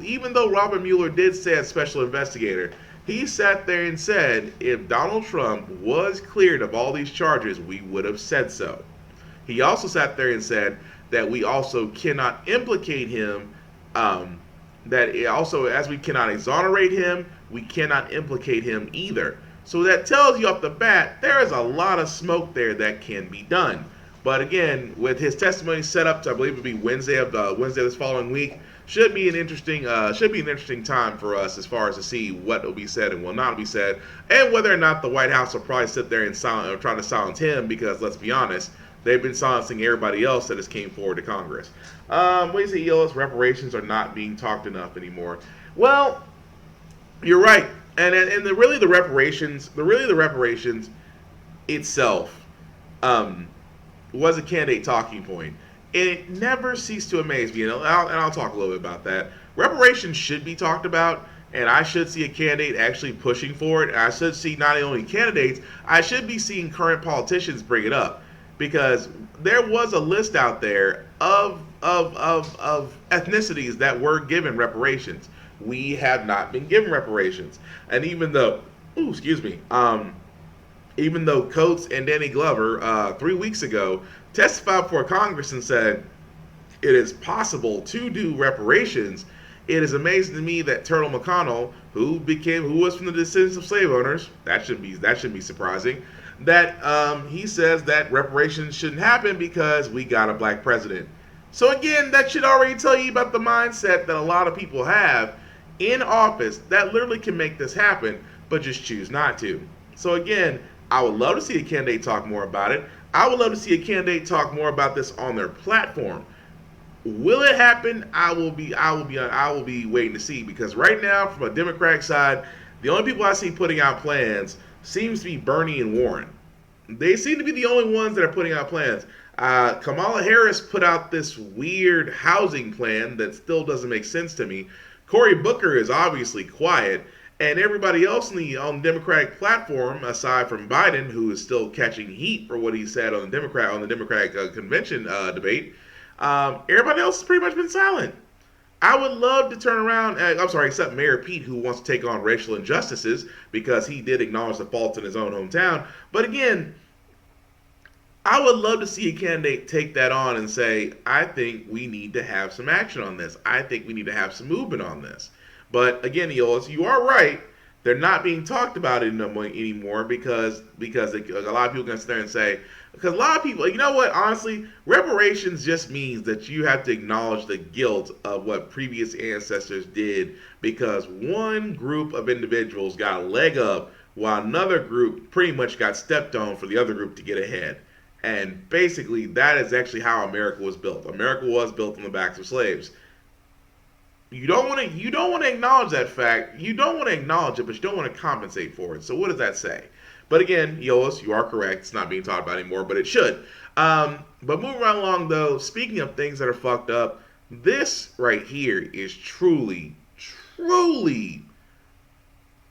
Robert Mueller did say as special investigator, he sat there and said if Donald Trump was cleared of all these charges, we would have said so. He also sat there and said that we also cannot implicate him, as we cannot exonerate him, we cannot implicate him either. So that tells you off the bat, there is a lot of smoke there that can be done. But again, with his testimony set up to, I believe it would be Wednesday this following week, should be an interesting time for us as far as to see what will be said and will not be said, and whether or not the White House will probably sit there and try to silence him, because let's be honest, they've been silencing everybody else that has came forward to Congress. Ways to ELS reparations are not being talked enough anymore. Well, you're right, and the reparations itself was a candidate talking point. And it never ceased to amaze me, and I'll talk a little bit about that. Reparations should be talked about, and I should see a candidate actually pushing for it. And I should see not only candidates, I should be seeing current politicians bring it up, because there was a list out there of ethnicities that were given reparations. We have not been given reparations, and even though Coates and Danny Glover 3 weeks ago testified before Congress and said it is possible to do reparations, it is amazing to me that Turtle McConnell, who was from the descendants of slave owners, that shouldn't be surprising, that he says that reparations shouldn't happen because we got a black president. So again, that should already tell you about the mindset that a lot of people have in office that literally can make this happen, but just choose not to. So again, I would love to see a candidate talk more about it. I would love to see a candidate talk more about this on their platform. Will it happen? I will be waiting to see, because right now, from a Democratic side, the only people I see putting out plans seems to be Bernie and Warren. They seem to be the only ones that are putting out plans. Kamala Harris put out this weird housing plan that still doesn't make sense to me. Cory Booker is obviously quiet. And everybody else on the Democratic platform, aside from Biden, who is still catching heat for what he said on the Democratic convention debate, everybody else has pretty much been silent. I would love to turn around, except Mayor Pete, who wants to take on racial injustices because he did acknowledge the faults in his own hometown. But again, I would love to see a candidate take that on and say, I think we need to have some action on this. I think we need to have some movement on this. But again, Eolas, you are right. They're not being talked about anymore because a lot of people can sit there and say, because a lot of people, you know what, honestly, reparations just means that you have to acknowledge the guilt of what previous ancestors did because one group of individuals got a leg up while another group pretty much got stepped on for the other group to get ahead. And basically, that is actually how America was built. America was built on the backs of slaves. You don't want to acknowledge that fact. You don't want to acknowledge it, but you don't want to compensate for it. So what does that say? But again, Yolis, you are correct. It's not being talked about anymore, but it should. But moving right along, though, speaking of things that are fucked up, this right here is truly.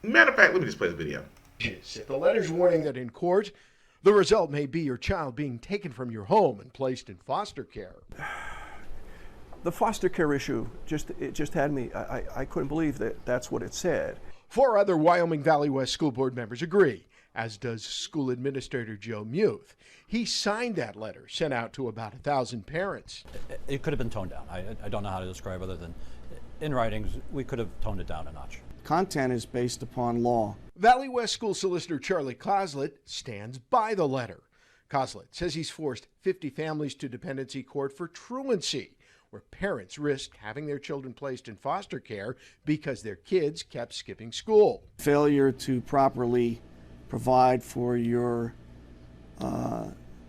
Matter of fact, let me just play the video. The letter's warning that in court, the result may be your child being taken from your home and placed in foster care. The foster care issue just had me. I couldn't believe that that's what it said. 4 other Wyoming Valley West School Board members agree, as does school administrator Joe Muth. He signed that letter sent out to about 1,000 parents. It could have been toned down. I don't know how to describe other than in writings, we could have toned it down a notch. Content is based upon law. Valley West School Solicitor Charlie Coslett stands by the letter. Coslett says he's forced 50 families to dependency court for truancy, where parents risked having their children placed in foster care because their kids kept skipping school. Failure to properly provide for your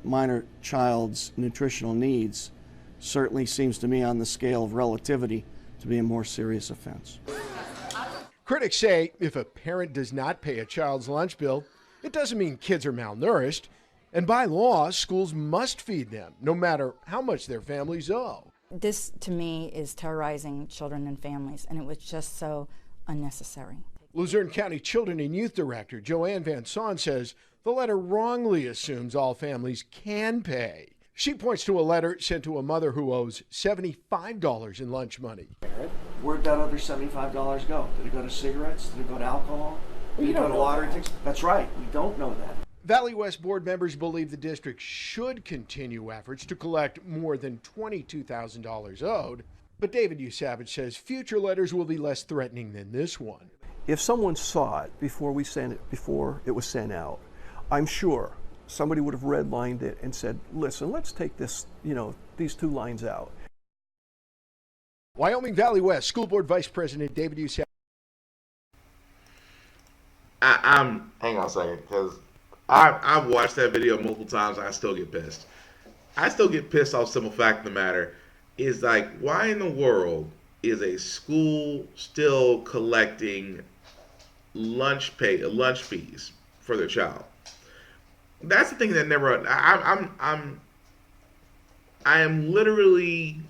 minor child's nutritional needs certainly seems to me on the scale of relativity to be a more serious offense. Critics say if a parent does not pay a child's lunch bill, it doesn't mean kids are malnourished. And by law, schools must feed them, no matter how much their families owe. This, to me, is terrorizing children and families, and it was just so unnecessary. Luzerne County Children and Youth Director Joanne Van Son says the letter wrongly assumes all families can pay. She points to a letter sent to a mother who owes $75 in lunch money. Where'd that other $75 go? Did it go to cigarettes? Did it go to alcohol? Did it go to lottery tickets? That's right, we don't know that. Valley West board members believe the district should continue efforts to collect more than $22,000 owed, but David U. Savage says future letters will be less threatening than this one. If someone saw it before it was sent out, I'm sure somebody would have redlined it and said, listen, let's take this, these 2 lines out. Wyoming Valley West School Board Vice President David U. Savage. Hang on a second, because I've watched that video multiple times. I still get pissed. I still get pissed off. Simple fact of the matter is, like, why in the world is a school still collecting lunch fees for their child? That's the thing that never. I am literally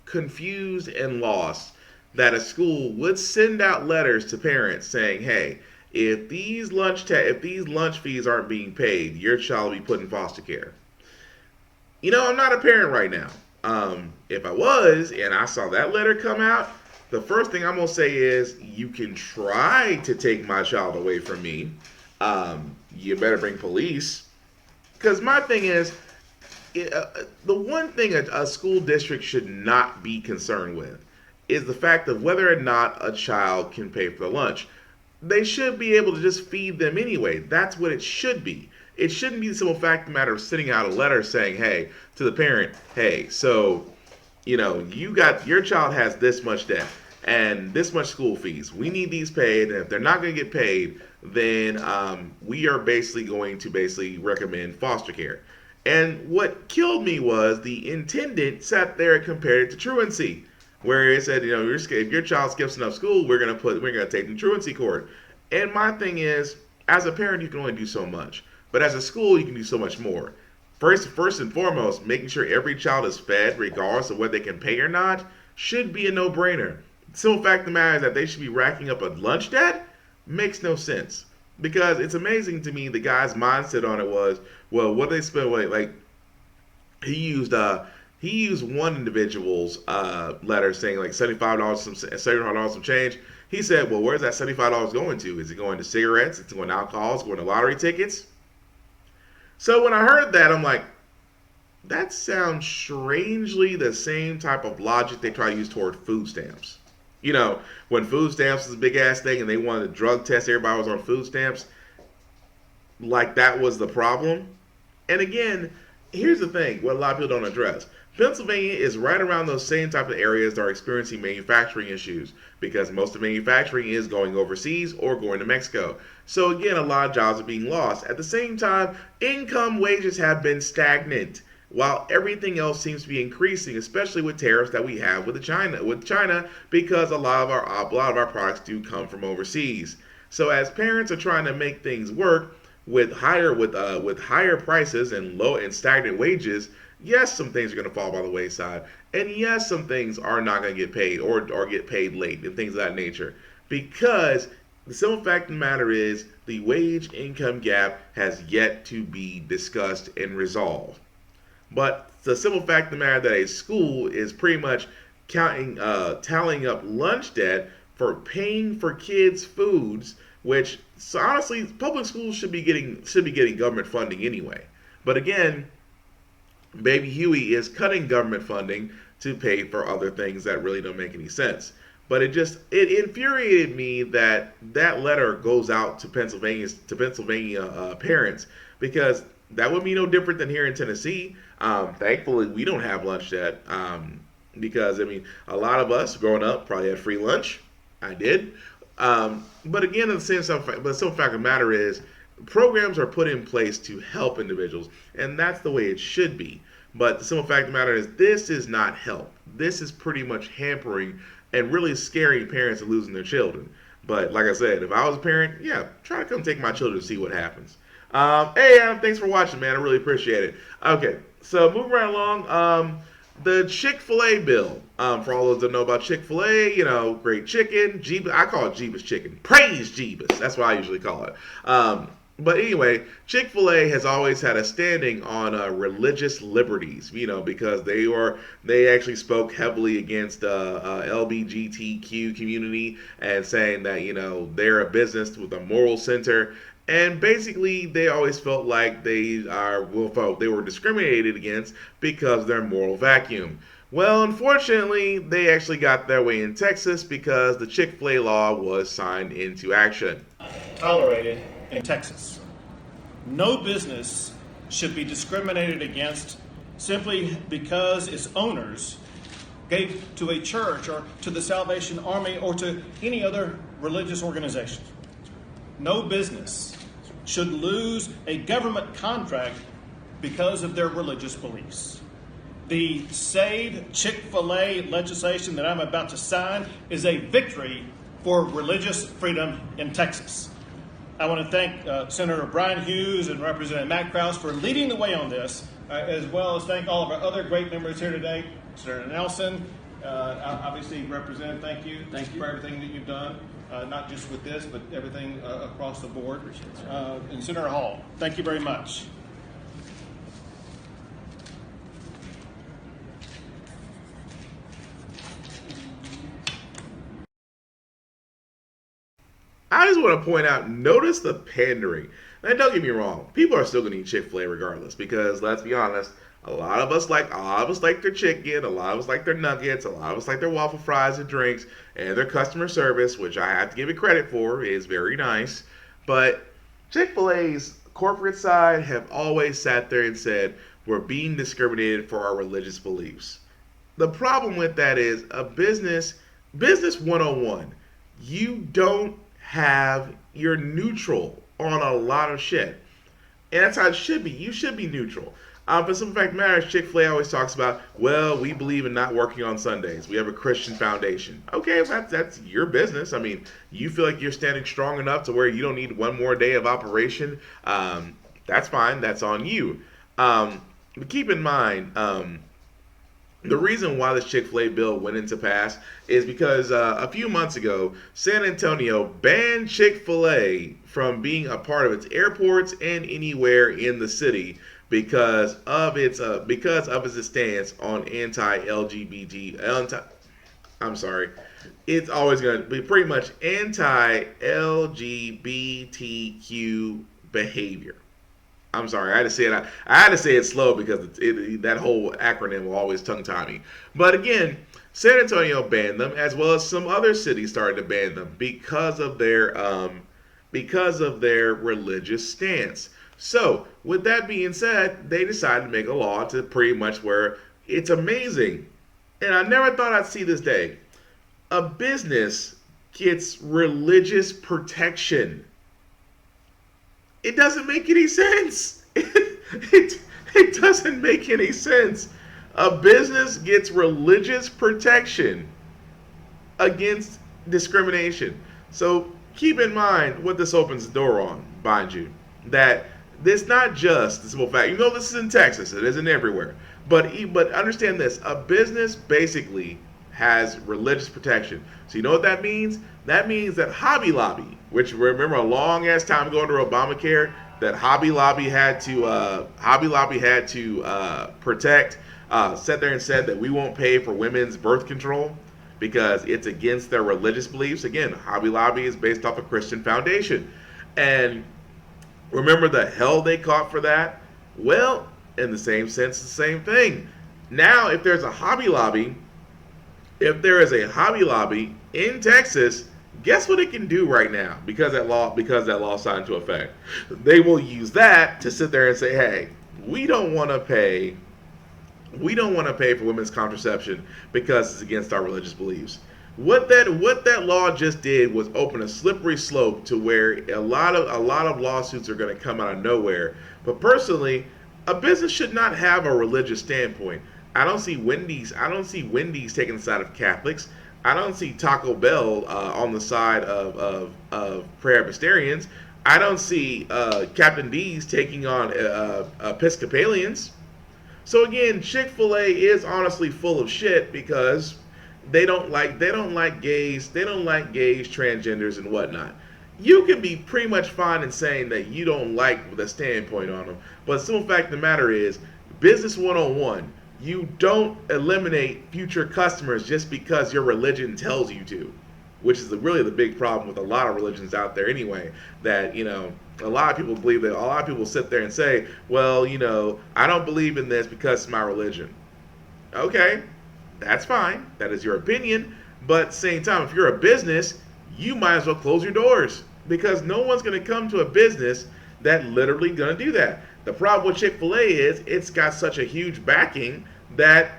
confused and lost that a school would send out letters to parents saying, "Hey, if these lunch fees aren't being paid, your child will be put in foster care." I'm not a parent right now. If I was and I saw that letter come out, the first thing I'm gonna say is, you can try to take my child away from me. You better bring police. Because my thing is, the one thing a school district should not be concerned with is the fact of whether or not a child can pay for the lunch. They should be able to just feed them anyway. That's what it should be. It shouldn't be the simple fact of the matter of sending out a letter saying, hey, to the parent, hey, so, your child has this much debt and this much school fees. We need these paid, and if they're not going to get paid, then we are basically going to recommend foster care. And what killed me was the intendant sat there and compared it to truancy, where it said, if your child skips enough school, we're gonna take them to truancy court. And my thing is, as a parent, you can only do so much, but as a school, you can do so much more. First and foremost, making sure every child is fed, regardless of whether they can pay or not, should be a no-brainer. The simple fact of the matter is that they should be racking up a lunch debt makes no sense, because it's amazing to me the guy's mindset on it was, well, what they spend, like he used one individual's letter saying like $75 some change. He said, well, where's that $75 going to? Is it going to cigarettes? Is it going to alcohol? Is it going to lottery tickets? So when I heard that, I'm like, that sounds strangely the same type of logic they try to use toward food stamps. You know, when food stamps was a big ass thing and they wanted to drug test everybody who was on food stamps, like that was the problem. And again, here's the thing: what a lot of people don't address. Pennsylvania is right around those same type of areas that are experiencing manufacturing issues because most of manufacturing is going overseas or going to Mexico. So again, a lot of jobs are being lost. At the same time, income wages have been stagnant while everything else seems to be increasing, especially with tariffs that we have with China, because a lot of our products do come from overseas. So as parents are trying to make things work with higher prices and low and stagnant wages, yes, some things are going to fall by the wayside, and yes, some things are not going to get paid or get paid late and things of that nature. Because the simple fact of the matter is, the wage income gap has yet to be discussed and resolved. But the simple fact of the matter that a school is pretty much tallying up lunch debt for paying for kids' foods, which so honestly, public schools should be getting government funding anyway. But again, Baby Huey is cutting government funding to pay for other things that really don't make any sense. But it infuriated me that that letter goes out to Pennsylvania parents, because that would be no different than here in Tennessee. Thankfully, we don't have lunch debt, because I mean, a lot of us growing up probably had free lunch. I did. But again, the simple fact of the matter is, programs are put in place to help individuals, and that's the way it should be. But the simple fact of the matter is, this is not help. This is pretty much hampering and really scaring parents of losing their children. But like I said, if I was a parent, yeah, try to come take my children to see what happens. Hey, Adam, thanks for watching, man. I really appreciate it. Okay, so moving right along. The Chick-fil-A bill. For all those that know about Chick-fil-A, you know, great chicken. Jeebus, I call it Jeebus chicken. Praise Jeebus. That's what I usually call it. But anyway, Chick-fil-A has always had a standing on religious liberties, you know, because they actually spoke heavily against LGBTQ community and saying that, you know, they're a business with a moral center. And basically, they always felt like they were discriminated against because of their moral vacuum. Well, unfortunately, they actually got their way in Texas because the Chick-fil-A law was signed into action. Tolerated in Texas. No business should be discriminated against simply because its owners gave to a church or to the Salvation Army or to any other religious organization. No business should lose a government contract because of their religious beliefs. The Save Chick-fil-A legislation that I'm about to sign is a victory for religious freedom in Texas. I want to thank Senator Brian Hughes and Representative Matt Krause for leading the way on this, as well as thank all of our other great members here today. Senator Nelson, obviously, Representative, thank you for everything that you've done, not just with this, but everything across the board. And Senator Hall, thank you very much. I just want to point out, notice the pandering. Now, don't get me wrong, people are still going to eat Chick-fil-A regardless, because let's be honest, a lot of us like their chicken, a lot of us like their nuggets, a lot of us like their waffle fries and drinks, and their customer service, which I have to give it credit for, is very nice. But Chick-fil-A's corporate side have always sat there and said, we're being discriminated for our religious beliefs. The problem with that is a business 101. You don't you're neutral on a lot of shit. And that's how it should be. You should be neutral. But some fact matters, Chick-fil-A always talks about, well, we believe in not working on Sundays. We have a Christian foundation. Okay, that's your business. I mean, you feel like you're standing strong enough to where you don't need one more day of operation. That's fine. That's on you. But keep in mind, the reason why this Chick-fil-A bill went into pass is because a few months ago, San Antonio banned Chick-fil-A from being a part of its airports and anywhere in the city because of its stance on it's always going to be pretty much anti-LGBTQ behavior. I'm sorry, I had to say it. I had to say it slow because that whole acronym will always tongue-tie me. But again, San Antonio banned them, as well as some other cities started to ban them because of their religious stance. So, with that being said, they decided to make a law to pretty much where it's amazing, and I never thought I'd see this day. A business gets religious protection. It doesn't make any sense. It doesn't make any sense. A business gets religious protection against discrimination. So keep in mind what this opens the door on, mind you, that this not just the simple fact, this is in Texas, it isn't everywhere, but understand this, a business basically has religious protection. So you know what that means? That means that Hobby Lobby, which remember a long ass time ago under Obamacare, that Hobby Lobby had to protect, sat there and said that we won't pay for women's birth control because it's against their religious beliefs. Again, Hobby Lobby is based off a Christian foundation. And remember the hell they caught for that? Well, in the same sense, the same thing. Now, if there is a Hobby Lobby in Texas, guess what it can do right now because that law signed into effect? They will use that to sit there and say, hey, we don't want to pay for women's contraception because it's against our religious beliefs. What that law just did was open a slippery slope to where a lot of lawsuits are going to come out of nowhere. But personally, a business should not have a religious standpoint. I don't see Wendy's taking the side of Catholics. I don't see Taco Bell on the side of Presbyterians. I don't see Captain D's taking on Episcopalians. So again, Chick-fil-A is honestly full of shit because they don't like gays, transgenders, and whatnot. You can be pretty much fine in saying that you don't like the standpoint on them, but the simple fact of the matter is, business 101, you don't eliminate future customers just because your religion tells you to, which is really the big problem with a lot of religions out there anyway, that, a lot of people believe that, a lot of people sit there and say, well, I don't believe in this because it's my religion. Okay, that's fine. That is your opinion. But at the same time, if you're a business, you might as well close your doors because no one's going to come to a business that literally going to do that. The problem with Chick-fil-A is it's got such a huge backing that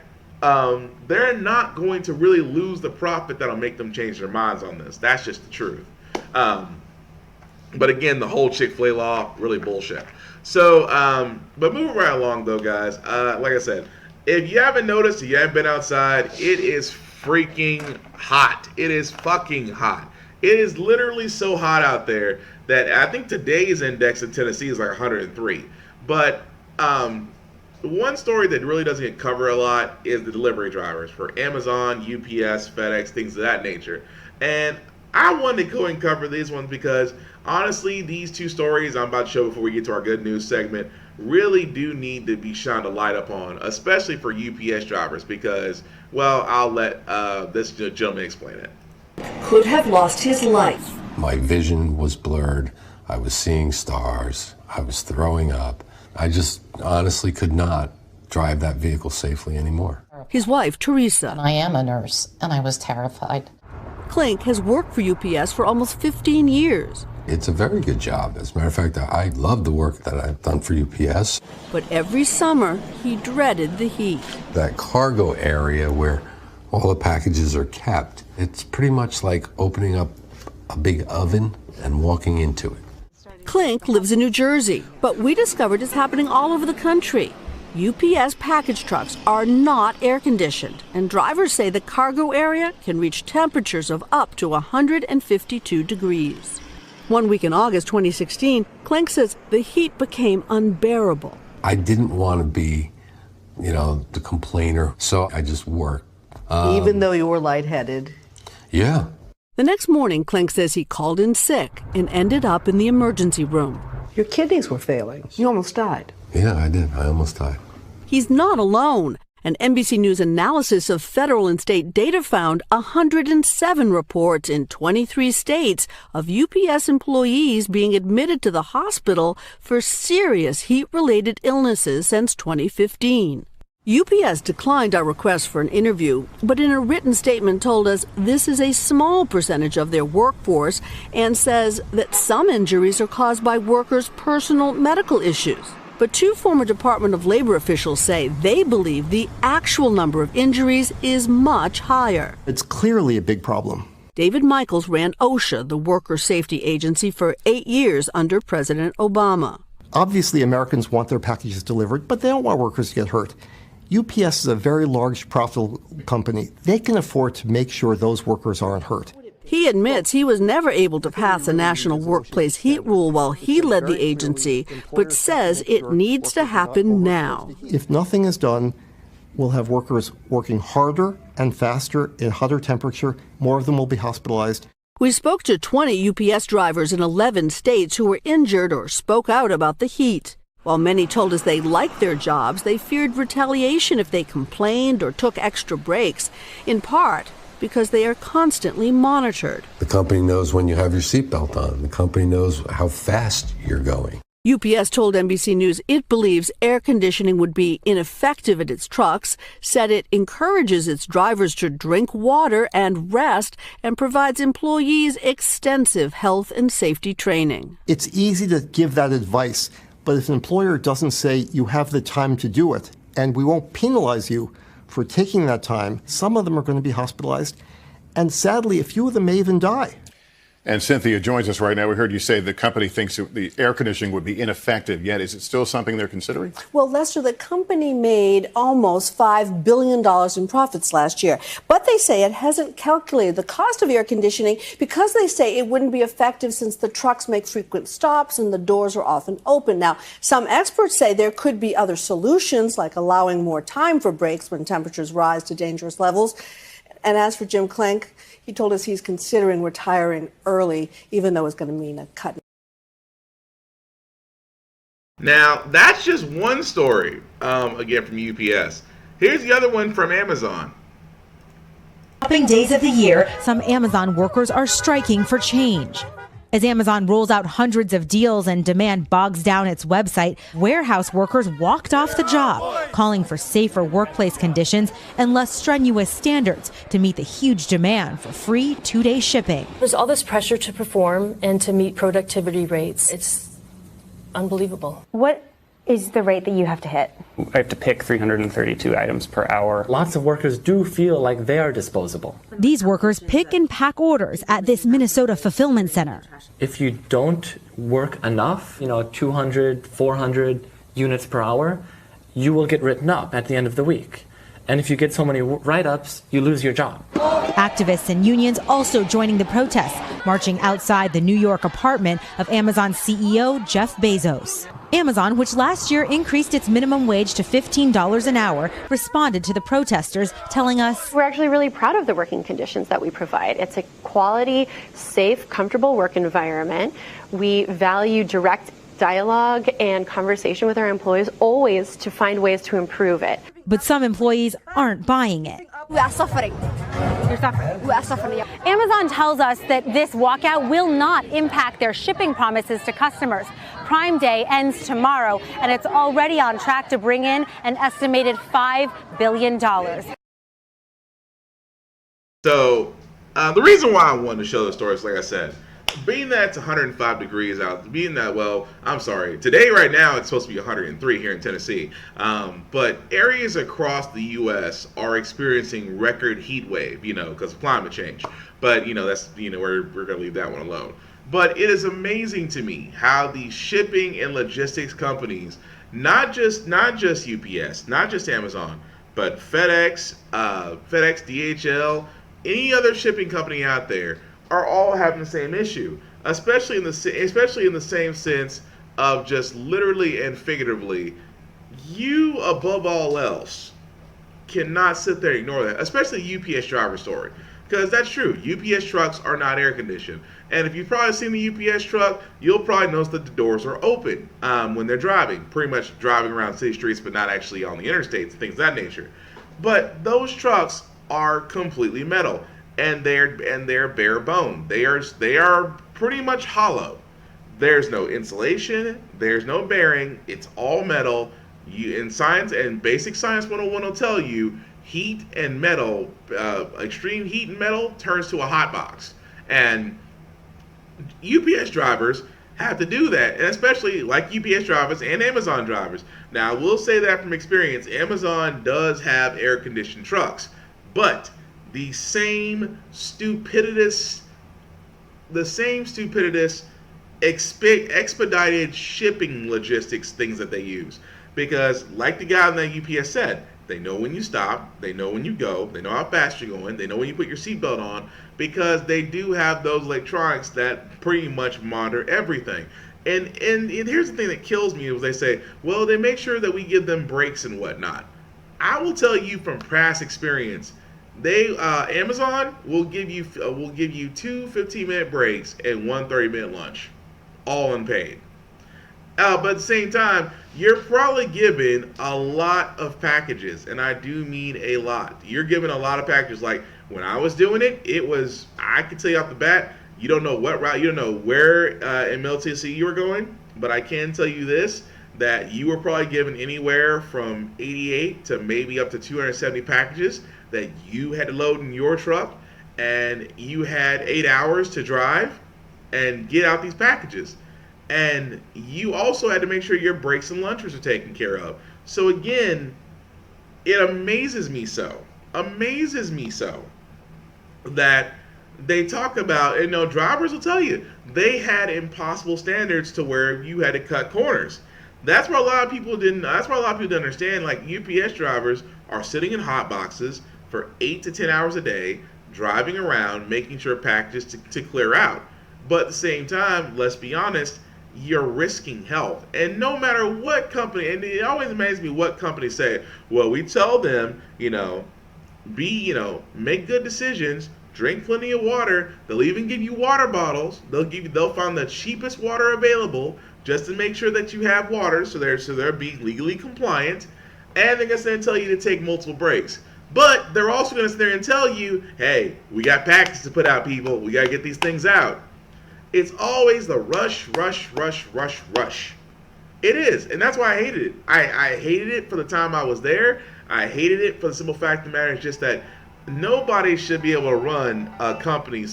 they're not going to really lose the profit that'll make them change their minds on this. That's just the truth. But again, the whole Chick-fil-A law, really bullshit. So, but moving right along though, guys, like I said, if you haven't noticed, if you haven't been outside, it is freaking hot. It is fucking hot. It is literally so hot out there that I think today's index in Tennessee is like 103. But one story that really doesn't get covered a lot is the delivery drivers for Amazon, UPS, FedEx, things of that nature. And I wanted to go and cover these ones because honestly, these two stories I'm about to show before we get to our good news segment really do need to be shined a light upon, especially for UPS drivers because, well, I'll let this gentleman explain it. Could have lost his life. My vision was blurred. I was seeing stars. I was throwing up. I just honestly could not drive that vehicle safely anymore. His wife, Teresa. I am a nurse, and I was terrified. Klink has worked for UPS for almost 15 years. It's a very good job. As a matter of fact, I love the work that I've done for UPS. But every summer, he dreaded the heat. That cargo area where all the packages are kept, it's pretty much like opening up a big oven and walking into it. Klink lives in New Jersey, but we discovered it's happening all over the country. UPS package trucks are not air-conditioned, and drivers say the cargo area can reach temperatures of up to 152 degrees. One week in August 2016, Klink says the heat became unbearable. I didn't want to be, the complainer, so I just worked. Even though you were lightheaded? Yeah. The next morning, Klink says he called in sick and ended up in the emergency room. Your kidneys were failing. You almost died. Yeah, I did. I almost died. He's not alone. An NBC News analysis of federal and state data found 107 reports in 23 states of UPS employees being admitted to the hospital for serious heat-related illnesses since 2015. UPS declined our request for an interview, but in a written statement told us this is a small percentage of their workforce and says that some injuries are caused by workers' personal medical issues. But two former Department of Labor officials say they believe the actual number of injuries is much higher. It's clearly a big problem. David Michaels ran OSHA, the worker safety agency, for 8 years under President Obama. Obviously, Americans want their packages delivered, but they don't want workers to get hurt. UPS is a very large, profitable company. They can afford to make sure those workers aren't hurt. He admits he was never able to pass a national workplace heat rule while he led the agency, but says it needs to happen now. If nothing is done, we'll have workers working harder and faster in hotter temperature. More of them will be hospitalized. We spoke to 20 UPS drivers in 11 states who were injured or spoke out about the heat. While many told us they liked their jobs, they feared retaliation if they complained or took extra breaks, in part because they are constantly monitored. The company knows when you have your seatbelt on. The company knows how fast you're going. UPS told NBC News it believes air conditioning would be ineffective at its trucks, said it encourages its drivers to drink water and rest, and provides employees extensive health and safety training. It's easy to give that advice, but if an employer doesn't say you have the time to do it, and we won't penalize you for taking that time, some of them are going to be hospitalized, and sadly, a few of them may even die. And Cynthia joins us right now. We heard you say the company thinks the air conditioning would be ineffective, yet is it still something they're considering? Well, Lester, the company made almost $5 billion in profits last year, but they say it hasn't calculated the cost of air conditioning because they say it wouldn't be effective since the trucks make frequent stops and the doors are often open. Now, some experts say there could be other solutions, like allowing more time for breaks when temperatures rise to dangerous levels. And as for Jim Clank, he told us he's considering retiring early, even though it's going to mean a cut. Now, that's just one story, again, from UPS. Here's the other one from Amazon. Shopping days of the year, some Amazon workers are striking for change. As Amazon rolls out hundreds of deals and demand bogs down its website, warehouse workers walked off the job, calling for safer workplace conditions and less strenuous standards to meet the huge demand for free 2-day shipping. There's all this pressure to perform and to meet productivity rates. It's unbelievable. What is the rate that you have to hit? I have to pick 332 items per hour. Lots of workers do feel like they are disposable. These workers pick and pack orders at this Minnesota fulfillment center. If you don't work enough, 200, 400 units per hour, you will get written up at the end of the week. And if you get so many write-ups, you lose your job. Activists and unions also joining the protests, marching outside the New York apartment of Amazon CEO Jeff Bezos. Amazon, which last year increased its minimum wage to $15 an hour, responded to the protesters, telling us, "We're actually really proud of the working conditions that we provide. It's a quality, safe, comfortable work environment. We value direct dialogue and conversation with our employees, always to find ways to improve it." But some employees aren't buying it. We are suffering. You're suffering. We are suffering. Amazon tells us that this walkout will not impact their shipping promises to customers. Prime Day ends tomorrow, and it's already on track to bring in an estimated $5 billion. So, the reason why I wanted to show the story is, like I said, being that it's 105 degrees out, being that, well, I'm sorry, today right now it's supposed to be 103 here in Tennessee, but areas across the U.S. are experiencing record heat wave, because of climate change. But, that's, we're going to leave that one alone. But it is amazing to me how these shipping and logistics companies, not just UPS, not just Amazon, but FedEx, DHL, any other shipping company out there, are all having the same issue, especially in the same sense of just literally and figuratively. You, above all else, cannot sit there and ignore that, especially the UPS driver story. Because that's true. UPS trucks are not air conditioned. And if you've probably seen the UPS truck, you'll probably notice that the doors are open when they're driving. Pretty much driving around city streets, but not actually on the interstates, things of that nature. But those trucks are completely metal. And they're bare bone. They are pretty much hollow. There's no insulation. There's no bearing. It's all metal. In science and basic science 101 will tell you heat and metal, extreme heat and metal turns to a hot box. And UPS drivers have to do that, and especially like UPS drivers and Amazon drivers. Now, I will say that from experience, Amazon does have air-conditioned trucks, but the same stupidous expedited shipping logistics things that they use. Because, like the guy in the UPS said, they know when you stop, they know when you go, they know how fast you're going, they know when you put your seatbelt on, because they do have those electronics that pretty much monitor everything. And here's the thing that kills me is they say, well, they make sure that we give them breaks and whatnot. I will tell you from past experience, Amazon will give you 2 15-minute breaks and 1 30-minute lunch, all unpaid. But at the same time, you're probably given a lot of packages, and I do mean a lot. You're given a lot of packages. Like when I was doing it, I could tell you off the bat, you don't know what route, you don't know where in Middle Tennessee you were going, but I can tell you this, that you were probably given anywhere from 88 to maybe up to 270 packages that you had to load in your truck, and you had 8 hours to drive and get out these packages. And you also had to make sure your breaks and lunches are taken care of. So again, it amazes me so that they talk about, drivers will tell you, they had impossible standards to where you had to cut corners. That's why a lot of people didn't understand, like UPS drivers are sitting in hot boxes for 8 to 10 hours a day, driving around, making sure packages to clear out. But at the same time, let's be honest, you're risking health. And no matter what company, and it always amazes me what companies say, well, we tell them, make good decisions, drink plenty of water. They'll even give you water bottles. They'll find the cheapest water available just to make sure that you have water, so they're being legally compliant. And they're going to tell you to take multiple breaks. But they're also going to sit there and tell you, hey, we got packages to put out, people. We got to get these things out. It's always the rush. It is, and that's why I hated it. I hated it for the time I was there. I hated it for the simple fact of the matter is just that nobody should be able to run a company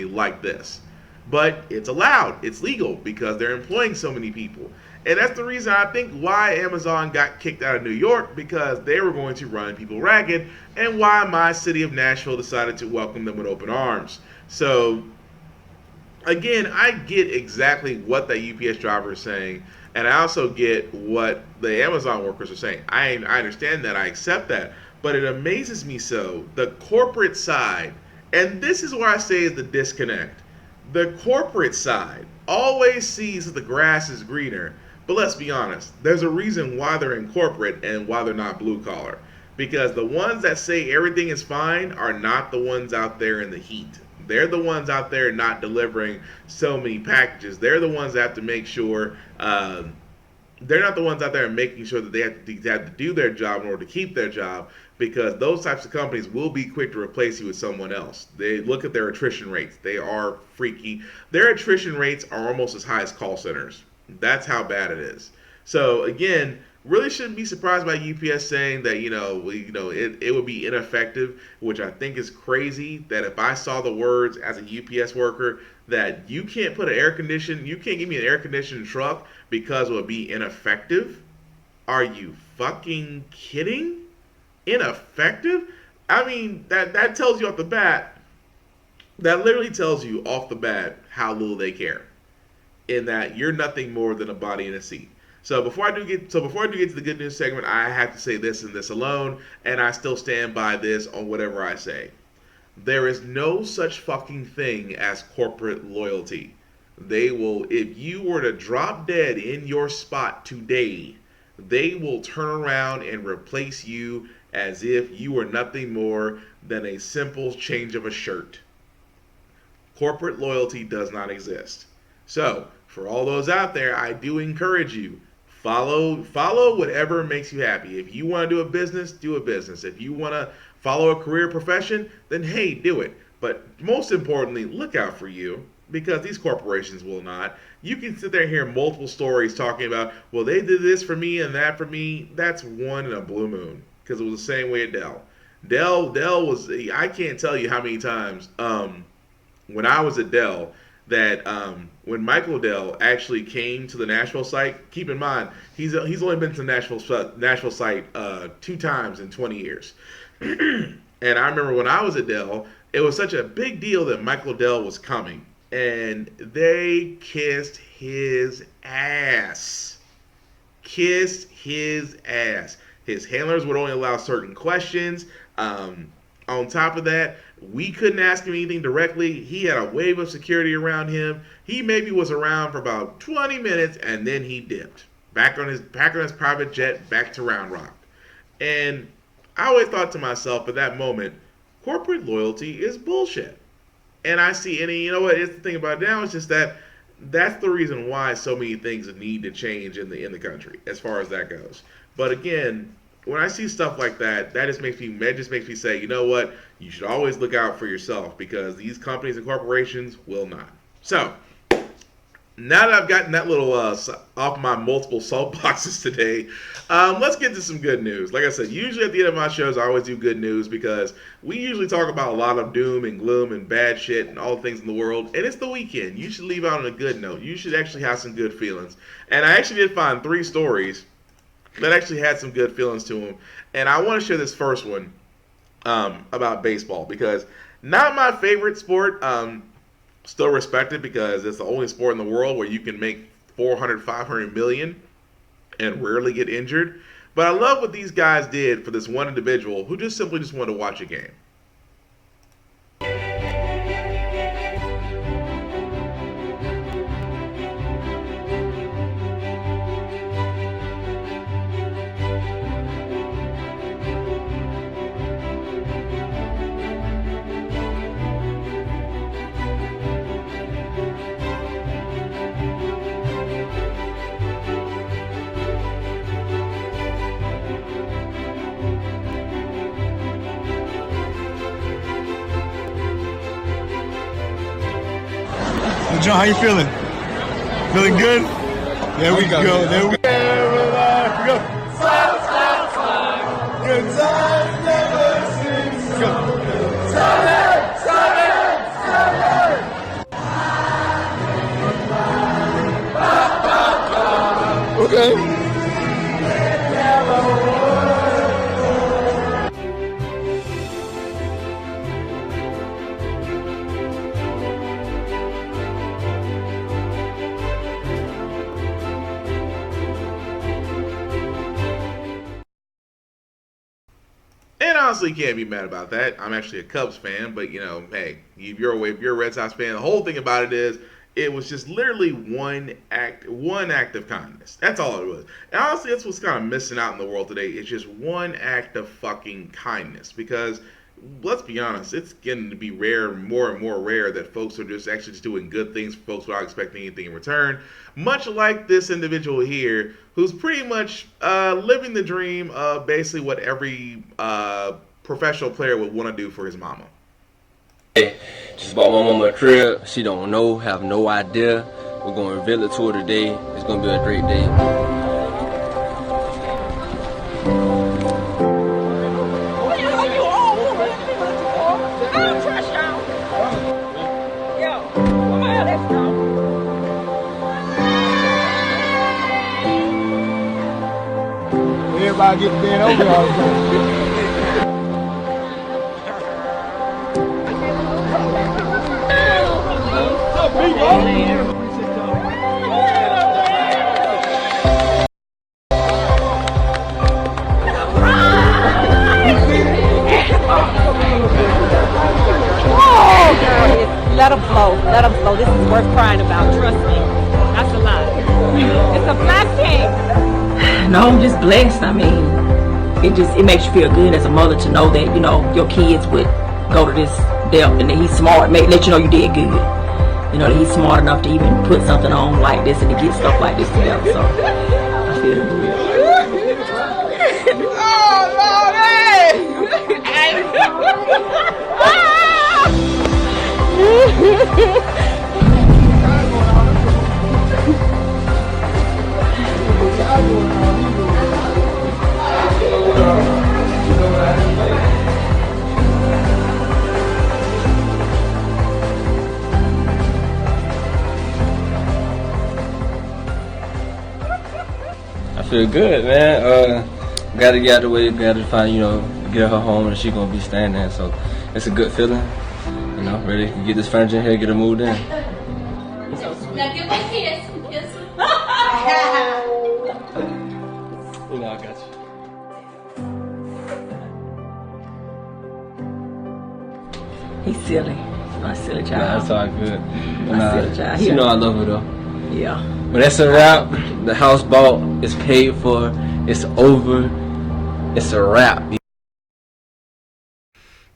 like this. But it's allowed. It's legal because they're employing so many people. And that's the reason I think why Amazon got kicked out of New York, because they were going to run people ragged, and why my city of Nashville decided to welcome them with open arms. So again, I get exactly what the UPS driver is saying, and I also get what the Amazon workers are saying. I understand that. I accept that. But it amazes me so, the corporate side, and this is where I say is the disconnect. The corporate side always sees that the grass is greener, but let's be honest, there's a reason why they're in corporate and why they're not blue collar. Because the ones that say everything is fine are not the ones out there in the heat. They're the ones out there not delivering so many packages. They're the ones that have to make sure, they're not the ones out there making sure that they have to do their job in order to keep their job, because those types of companies will be quick to replace you with someone else. They look at their attrition rates. They are freaky. Their attrition rates are almost as high as call centers. That's how bad it is. So again, really shouldn't be surprised by UPS saying that it would be ineffective, which I think is crazy. That if I saw the words as a UPS worker that you can't give me an air conditioned truck because it would be ineffective. Are you fucking kidding? Ineffective? I mean, that tells you off the bat. That literally tells you off the bat how little they care. In that you're nothing more than a body in a seat. So before I do get to the good news segment, I have to say this and this alone, and I still stand by this on whatever I say. There is no such fucking thing as corporate loyalty. They will, if you were to drop dead in your spot today, they will turn around and replace you as if you were nothing more than a simple change of a shirt. Corporate loyalty does not exist. So, for all those out there, I do encourage you, follow whatever makes you happy. If you want to do a business, do a business. If you want to follow a career profession, then hey, do it. But most importantly, look out for you, because these corporations will not. You can sit there and hear multiple stories talking about, well, they did this for me and that for me. That's one in a blue moon, because it was the same way at Dell. Dell was, I can't tell you how many times when I was at Dell that when Michael Dell actually came to the Nashville site, keep in mind, he's only been to the Nashville site 2 times in 20 years. And I remember when I was at Dell, it was such a big deal that Michael Dell was coming, and they kissed his ass. Kissed his ass. His handlers would only allow certain questions. On top of that, we couldn't ask him anything directly. He had a wave of security around him. He maybe was around for about 20 minutes, and then he dipped. Back on his private jet, back to Round Rock. And I always thought to myself at that moment, corporate loyalty is bullshit. And I see, and you know what, it's the thing about it now, it's just that that's the reason why so many things need to change in the country, as far as that goes. But again, when I see stuff like that, that just makes me say, you know what, you should always look out for yourself, because these companies and corporations will not. So, now that I've gotten that little off my multiple soapboxes today, let's get to some good news. Like I said, usually at the end of my shows, I always do good news, because we usually talk about a lot of doom and gloom and bad shit and all the things in the world, and it's the weekend. You should leave out on a good note. You should actually have some good feelings. And I actually did find 3 stories that actually had some good feelings to them. And I want to share this first one about baseball, because not my favorite sport, still respected, because it's the only sport in the world where you can make 400, 500 million and rarely get injured. But I love what these guys did for this one individual who just simply wanted to watch a game. John, how you feeling? Feeling good? There we go. There we go. Good times never cease. Go. Okay. And honestly, can't be mad about that. I'm actually a Cubs fan, but you know, hey, if you're a Red Sox fan, the whole thing about it is it was just literally one act of kindness. That's all it was. And honestly, that's what's kind of missing out in the world today. It's just one act of fucking kindness. Because let's be honest, it's getting to be rare, more and more rare, that folks are just actually just doing good things for folks without expecting anything in return. Much like this individual here, who's pretty much living the dream of basically what every professional player would want to do for his mama. Just bought my mama a crib. She don't know, have no idea. We're going to reveal it to her today. It's going to be a great day. Everybody get bent over all the time. Let them flow. Let them flow. This is worth crying about. Trust me. That's a lot. It's a black king. No, I'm just blessed. I mean, it makes you feel good as a mother to know that, you know, your kids would go to this depth and that he's smart, let you know you did good. You know, that he's smart enough to even put something on like this and to get stuff like this together. So I feel good. I feel good, man. Gotta get out the way, gotta find, you know, get her home and she gonna be staying there. So it's a good feeling, you know, ready to get this furniture in here, get her moved in. Now give me a kiss. Kiss. You know, I got you. He's silly. My silly child. Yeah, that's all good. My silly child. You know I love her though. Yeah. But that's a wrap. The house bought, it's paid for, it's over, it's a wrap.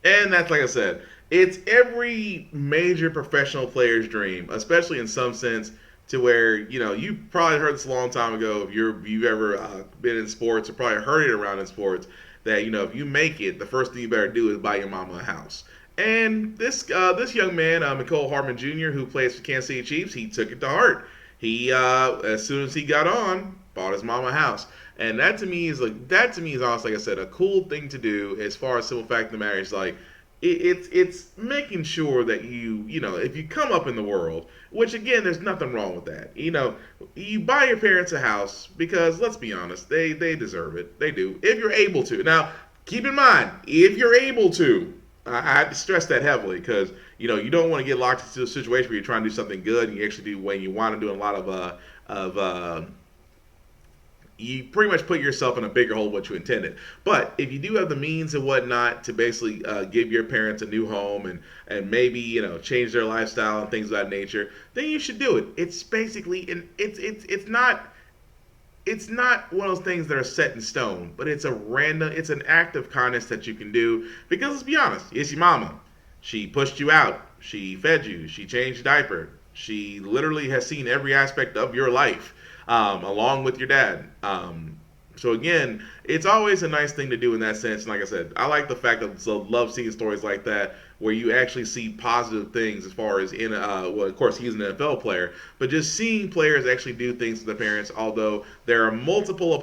And that's, like I said, it's every major professional player's dream, especially in some sense, to where, you know, you probably heard this a long time ago, if you've ever been in sports or probably heard it around in sports, that, you know, if you make it, the first thing you better do is buy your mama a house. And this young man, Mecole Hardman Jr., who plays for Kansas City Chiefs, he took it to heart. He, as soon as he got on, bought his mama a house. And that to me is honestly, like I said, a cool thing to do. As far as simple fact of the matter is, like, it's making sure that you know, if you come up in the world, which again, there's nothing wrong with that. You know, you buy your parents a house because, let's be honest, they deserve it. They do, if you're able to. Now, keep in mind, if you're able to, I have to stress that heavily, because, you know, you don't want to get locked into a situation where you're trying to do something good and you actually do when you want to do a lot of you pretty much put yourself in a bigger hole than what you intended. But if you do have the means and whatnot to basically give your parents a new home and maybe, you know, change their lifestyle and things of that nature, then you should do it. It's basically, it's not one of those things that are set in stone, but it's an act of kindness that you can do, because let's be honest, it's your mama. She pushed you out. She fed you. She changed your diaper. She literally has seen every aspect of your life, along with your dad. So again, it's always a nice thing to do in that sense. And like I said, I like the fact that I love seeing stories like that where you actually see positive things as far as in, well, of course, he's an NFL player, but just seeing players actually do things to their parents, although there are multiple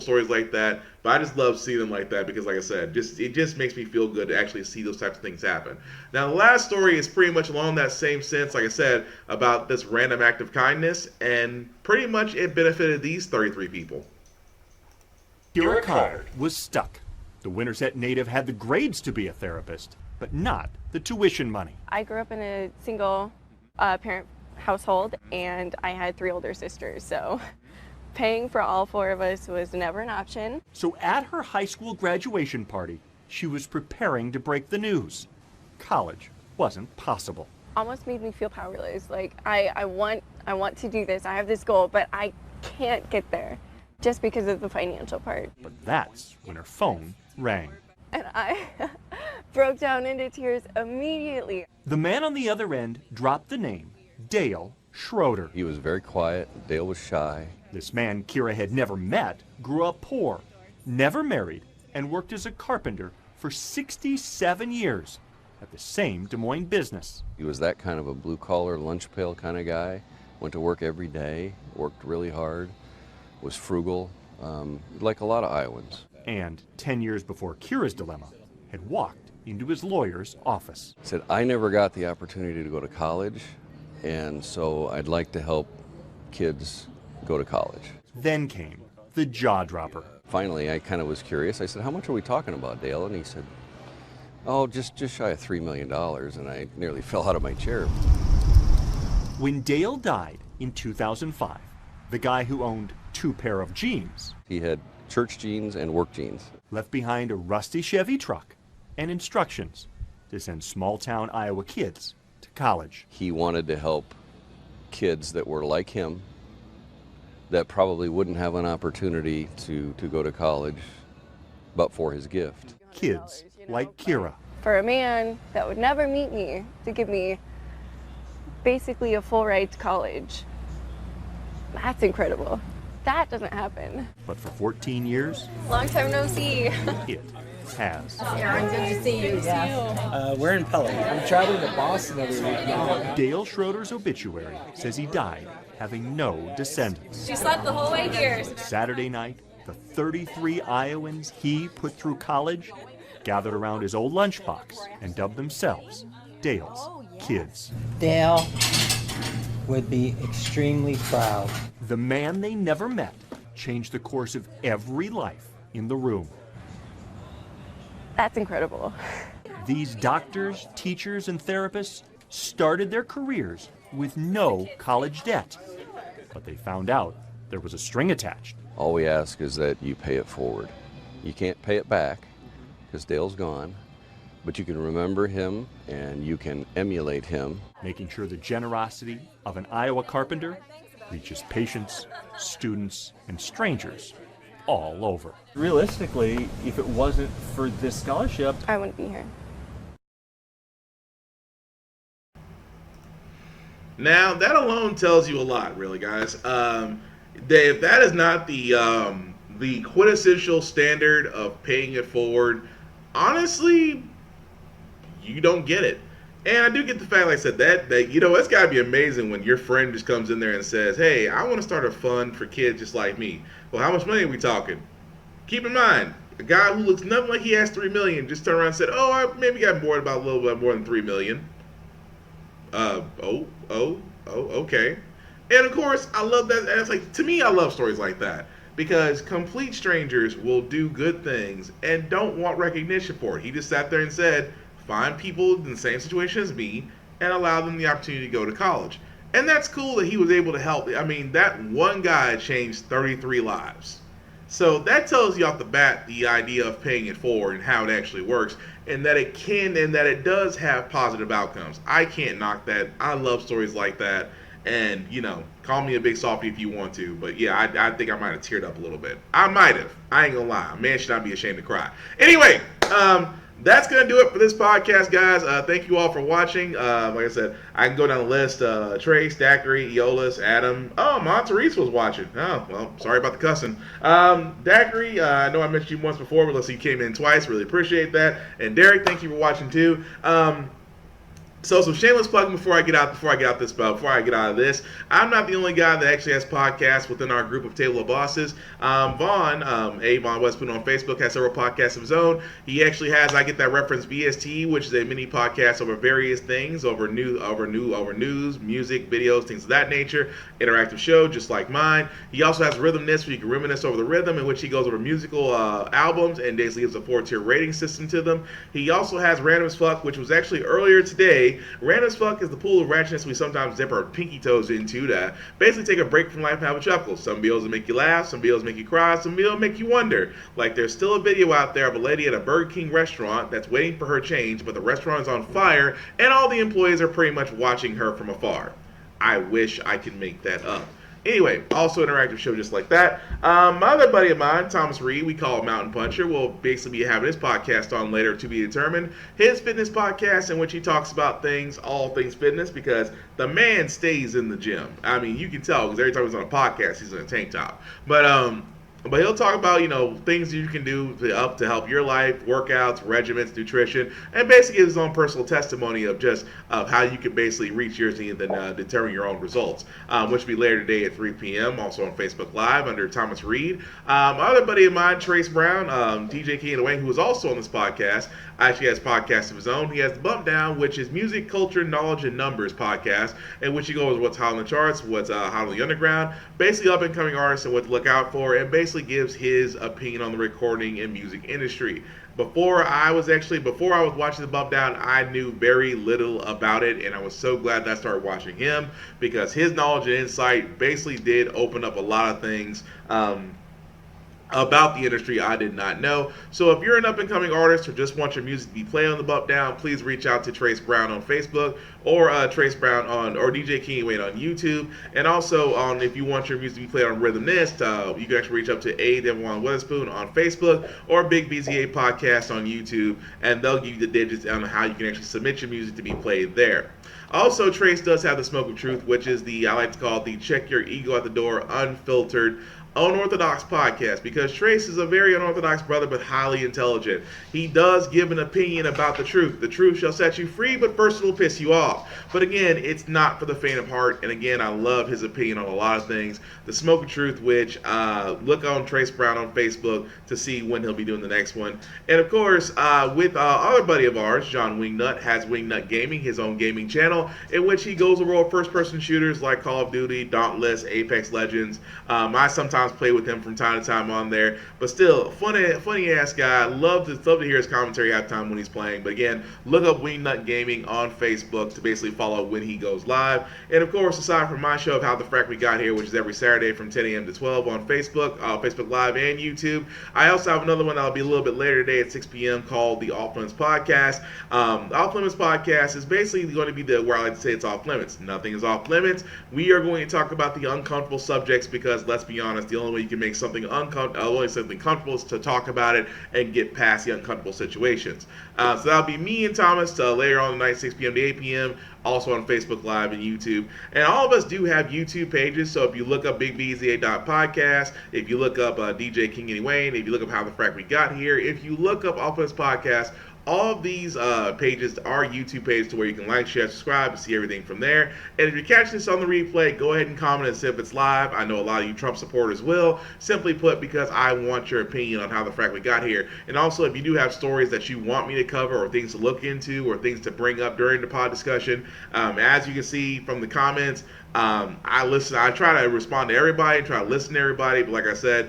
stories like that. But I just love seeing them like that because, like I said, it just makes me feel good to actually see those types of things happen. Now, the last story is pretty much along that same sense, like I said, about this random act of kindness, and pretty much it benefited these 33 people. Kira Card was stuck. The Winterset native had the grades to be a therapist, but not the tuition money. I grew up in a single parent household, and I had 3 older sisters, so paying for all 4 of us was never an option. So at her high school graduation party, she was preparing to break the news. College wasn't possible. Almost made me feel powerless. Like, I want to do this. I have this goal, but I can't get there just because of the financial part. But that's when her phone rang. And I broke down into tears immediately. The man on the other end dropped the name Dale Schroeder. He was very quiet. Dale was shy. This man Kira had never met grew up poor, never married, and worked as a carpenter for 67 years at the same Des Moines business. He was that kind of a blue-collar, lunch pail kind of guy. Went to work every day, worked really hard, was frugal, like a lot of Iowans. And 10 years before Kira's dilemma, had walked into his lawyer's office. Said, I never got the opportunity to go to college, and so I'd like to help kids go to college. Then came the jaw dropper. Finally, I kind of was curious. I said, how much are we talking about, Dale? And he said, oh, just shy of $3 million, and I nearly fell out of my chair. When Dale died in 2005, the guy who owned 2 pair of jeans, he had church jeans and work jeans, left behind a rusty Chevy truck and instructions to send small-town Iowa kids to college. He wanted to help kids that were like him, that probably wouldn't have an opportunity to go to college but for his gift. Kids like Kira. For a man that would never meet me to give me basically a full ride to college, that's incredible. That doesn't happen. But for 14 years, Long time no see. it has. Aaron, good to see you. We're in Pelican. I'm traveling to Boston every week now. Dale Schroeder's obituary says he died having no descendants. She slept the whole way here. Saturday night, the 33 Iowans he put through college gathered around his old lunchbox and dubbed themselves Dale's Kids. Dale would be extremely proud. The man they never met changed the course of every life in the room. That's incredible. These doctors, teachers, and therapists started their careers with no college debt. But they found out there was a string attached. All we ask is that you pay it forward. You can't pay it back because Dale's gone, but you can remember him and you can emulate him. Making sure the generosity of an Iowa carpenter reaches patients, students, and strangers all over. Realistically, if it wasn't for this scholarship, I wouldn't be here. Now, that alone tells you a lot, really, guys. If that is not the quintessential standard of paying it forward, honestly, you don't get it. And I do get the fact, like I said, that it's got to be amazing when your friend just comes in there and says, hey, I want to start a fund for kids just like me. Well, how much money are we talking? Keep in mind, a guy who looks nothing like he has $3 million just turned around and said, oh, I maybe got bored about a little bit more than $3 million. Okay. And of course, I love that. And it's like, to me, I love stories like that because complete strangers will do good things and don't want recognition for it. He just sat there and said, find people in the same situation as me and allow them the opportunity to go to college. And that's cool that he was able to help. I mean, that one guy changed 33 lives. So that tells you off the bat the idea of paying it forward and how it actually works, and that it can and that it does have positive outcomes. I can't knock that. I love stories like that. And, call me a big softie if you want to. But yeah, I think I might have teared up a little bit. I might have. I ain't gonna lie. A man should not be ashamed to cry. Anyway, that's going to do it for this podcast, guys. Thank you all for watching. Like I said, I can go down the list. Trace, Daiquiri, Eolus, Adam. Oh, Monterese was watching. Oh, well, sorry about the cussing. Daiquiri, I know I mentioned you once before, but let's see, you came in twice. Really appreciate that. And Derek, thank you for watching too. So some shameless plugging before I get out of this. I'm not the only guy that actually has podcasts within our group of Table of Bosses. Vaughn Westbourne on Facebook has several podcasts of his own. He actually has I Get That Reference VST, which is a mini podcast over various things, over news, music, videos, things of that nature. Interactive show, just like mine. He also has Rhythmness, where you can reminisce over the rhythm, in which he goes over musical albums and basically gives a 4-tier rating system to them. He also has Random as Fuck, which was actually earlier today. Random as Fuck is the pool of ratchetness we sometimes dip our pinky toes into to basically take a break from life and have a chuckle. Some videos will make you laugh, some videos make you cry, some videos make you wonder. Like there's still a video out there of a lady at a Burger King restaurant that's waiting for her change, but the restaurant is on fire and all the employees are pretty much watching her from afar. I wish I could make that up. Anyway, also interactive show just like that. My other buddy of mine, Thomas Reed, we call him Mountain Puncher, will basically be having his podcast on later to be determined. His fitness podcast in which he talks about all things fitness, because the man stays in the gym. I mean, you can tell because every time he's on a podcast, he's in a tank top. But he'll talk about, things you can do to help your life, workouts, regimens, nutrition, and basically his own personal testimony of how you can basically reach your zenith and determine your own results, which will be later today at 3 p.m., also on Facebook Live under Thomas Reed. My other buddy of mine, Trace Brown, DJ Key and Wayne, who is also on this podcast, actually has podcasts of his own. He has the Bump Down, which is music, culture, knowledge, and numbers podcast, in which he goes what's hot on the charts, what's hot on the underground, basically up-and-coming artists and what to look out for, and basically gives his opinion on the recording and music industry. Before I was watching the Bump Down, I knew very little about it, and I was so glad that I started watching him because his knowledge and insight basically did open up a lot of things about the industry I did not know. So if you're an up-and-coming artist or just want your music to be played on the bump down, please reach out to Trace Brown on Facebook or Trace Brown on or DJ King Wayne on YouTube. And also on if you want your music to be played on Rhythmist, you can actually reach up to A. Devon Witherspoon on Facebook or Big BZA Podcast on YouTube, and they'll give you the digits on how you can actually submit your music to be played there. Also, Trace does have the Smoke of Truth, which is I like to call it the check your ego at the door, unfiltered, unorthodox podcast, because Trace is a very unorthodox brother but highly intelligent. He does give an opinion about the truth. The truth shall set you free, but first it will piss you off. But again, it's not for the faint of heart, and again, I love his opinion on a lot of things. The Smoke of Truth, which look on Trace Brown on Facebook to see when he'll be doing the next one. And of course, with other buddy of ours, John Wingnut, has Wingnut Gaming, his own gaming channel, in which he goes over first-person shooters like Call of Duty, Dauntless, Apex Legends. I sometimes play with him from time to time on there, but still, funny ass guy. Love to hear his commentary half time when he's playing. But again, look up Wingnut Gaming on Facebook to basically follow when he goes live. And of course, aside from my show of How the Frack We Got Here, which is every Saturday from 10 a.m. to 12 on Facebook, Facebook Live and YouTube, I also have another one that'll be a little bit later today at 6 p.m. called the Off Limits Podcast. The Off Limits Podcast is basically going to be where I like to say it's off limits. Nothing is off limits. We are going to talk about the uncomfortable subjects because, let's be honest, the only way you can make something comfortable is to talk about it and get past the uncomfortable situations. So that'll be me and Thomas later on the night, 6 p.m. to 8 p.m., also on Facebook Live and YouTube. And all of us do have YouTube pages, so if you look up BigBZA.podcast, if you look up DJ King and Wayne, if you look up How the Frack We Got Here, if you look up Off Limits Podcast, all of these pages are YouTube pages to where you can like, share, subscribe, and see everything from there. And if you're catching this on the replay, go ahead and comment and see if it's live. I know a lot of you Trump supporters will. Simply put, because I want your opinion on how the frack we got here. And also, if you do have stories that you want me to cover or things to look into or things to bring up during the pod discussion, as you can see from the comments, I try to respond to everybody, try to listen to everybody, but like I said,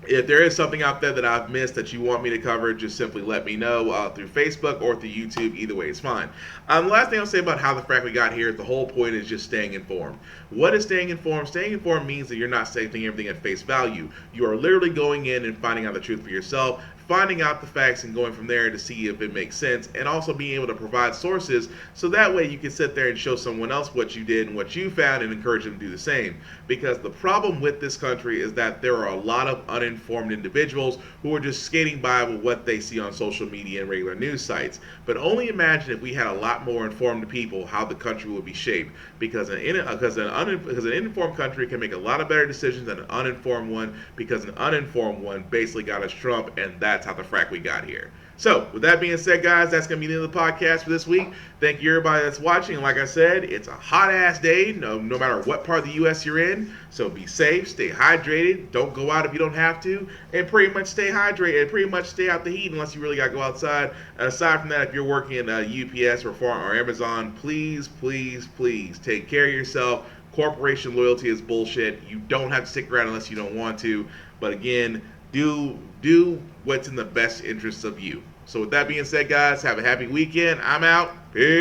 if there is something out there that I've missed that you want me to cover, just simply let me know through Facebook or through YouTube. Either way, it's fine. The last thing I'll say about how the frack we got here, the whole point is just staying informed. What is staying informed? Staying informed means that you're not taking everything at face value. You are literally going in and finding out the truth for yourself, finding out the facts and going from there to see if it makes sense, and also being able to provide sources so that way you can sit there and show someone else what you did and what you found and encourage them to do the same. Because the problem with this country is that there are a lot of uninformed individuals who are just skating by with what they see on social media and regular news sites. But only imagine if we had a lot more informed people, how the country would be shaped. Because an informed country can make a lot of better decisions than an uninformed one, because an uninformed one basically got us Trump, and that's how the frack we got here. So, with that being said, guys, that's going to be the end of the podcast for this week. Thank you, everybody that's watching. And like I said, it's a hot-ass day, no matter what part of the U.S. you're in. So be safe, stay hydrated, don't go out if you don't have to, and pretty much stay hydrated, and pretty much stay out the heat unless you really got to go outside. And aside from that, if you're working in UPS or Amazon, please, please, please take care of yourself. Corporation loyalty is bullshit. You don't have to stick around unless you don't want to. But again, do what's in the best interest of you. So with that being said, guys, have a happy weekend. I'm out. Peace.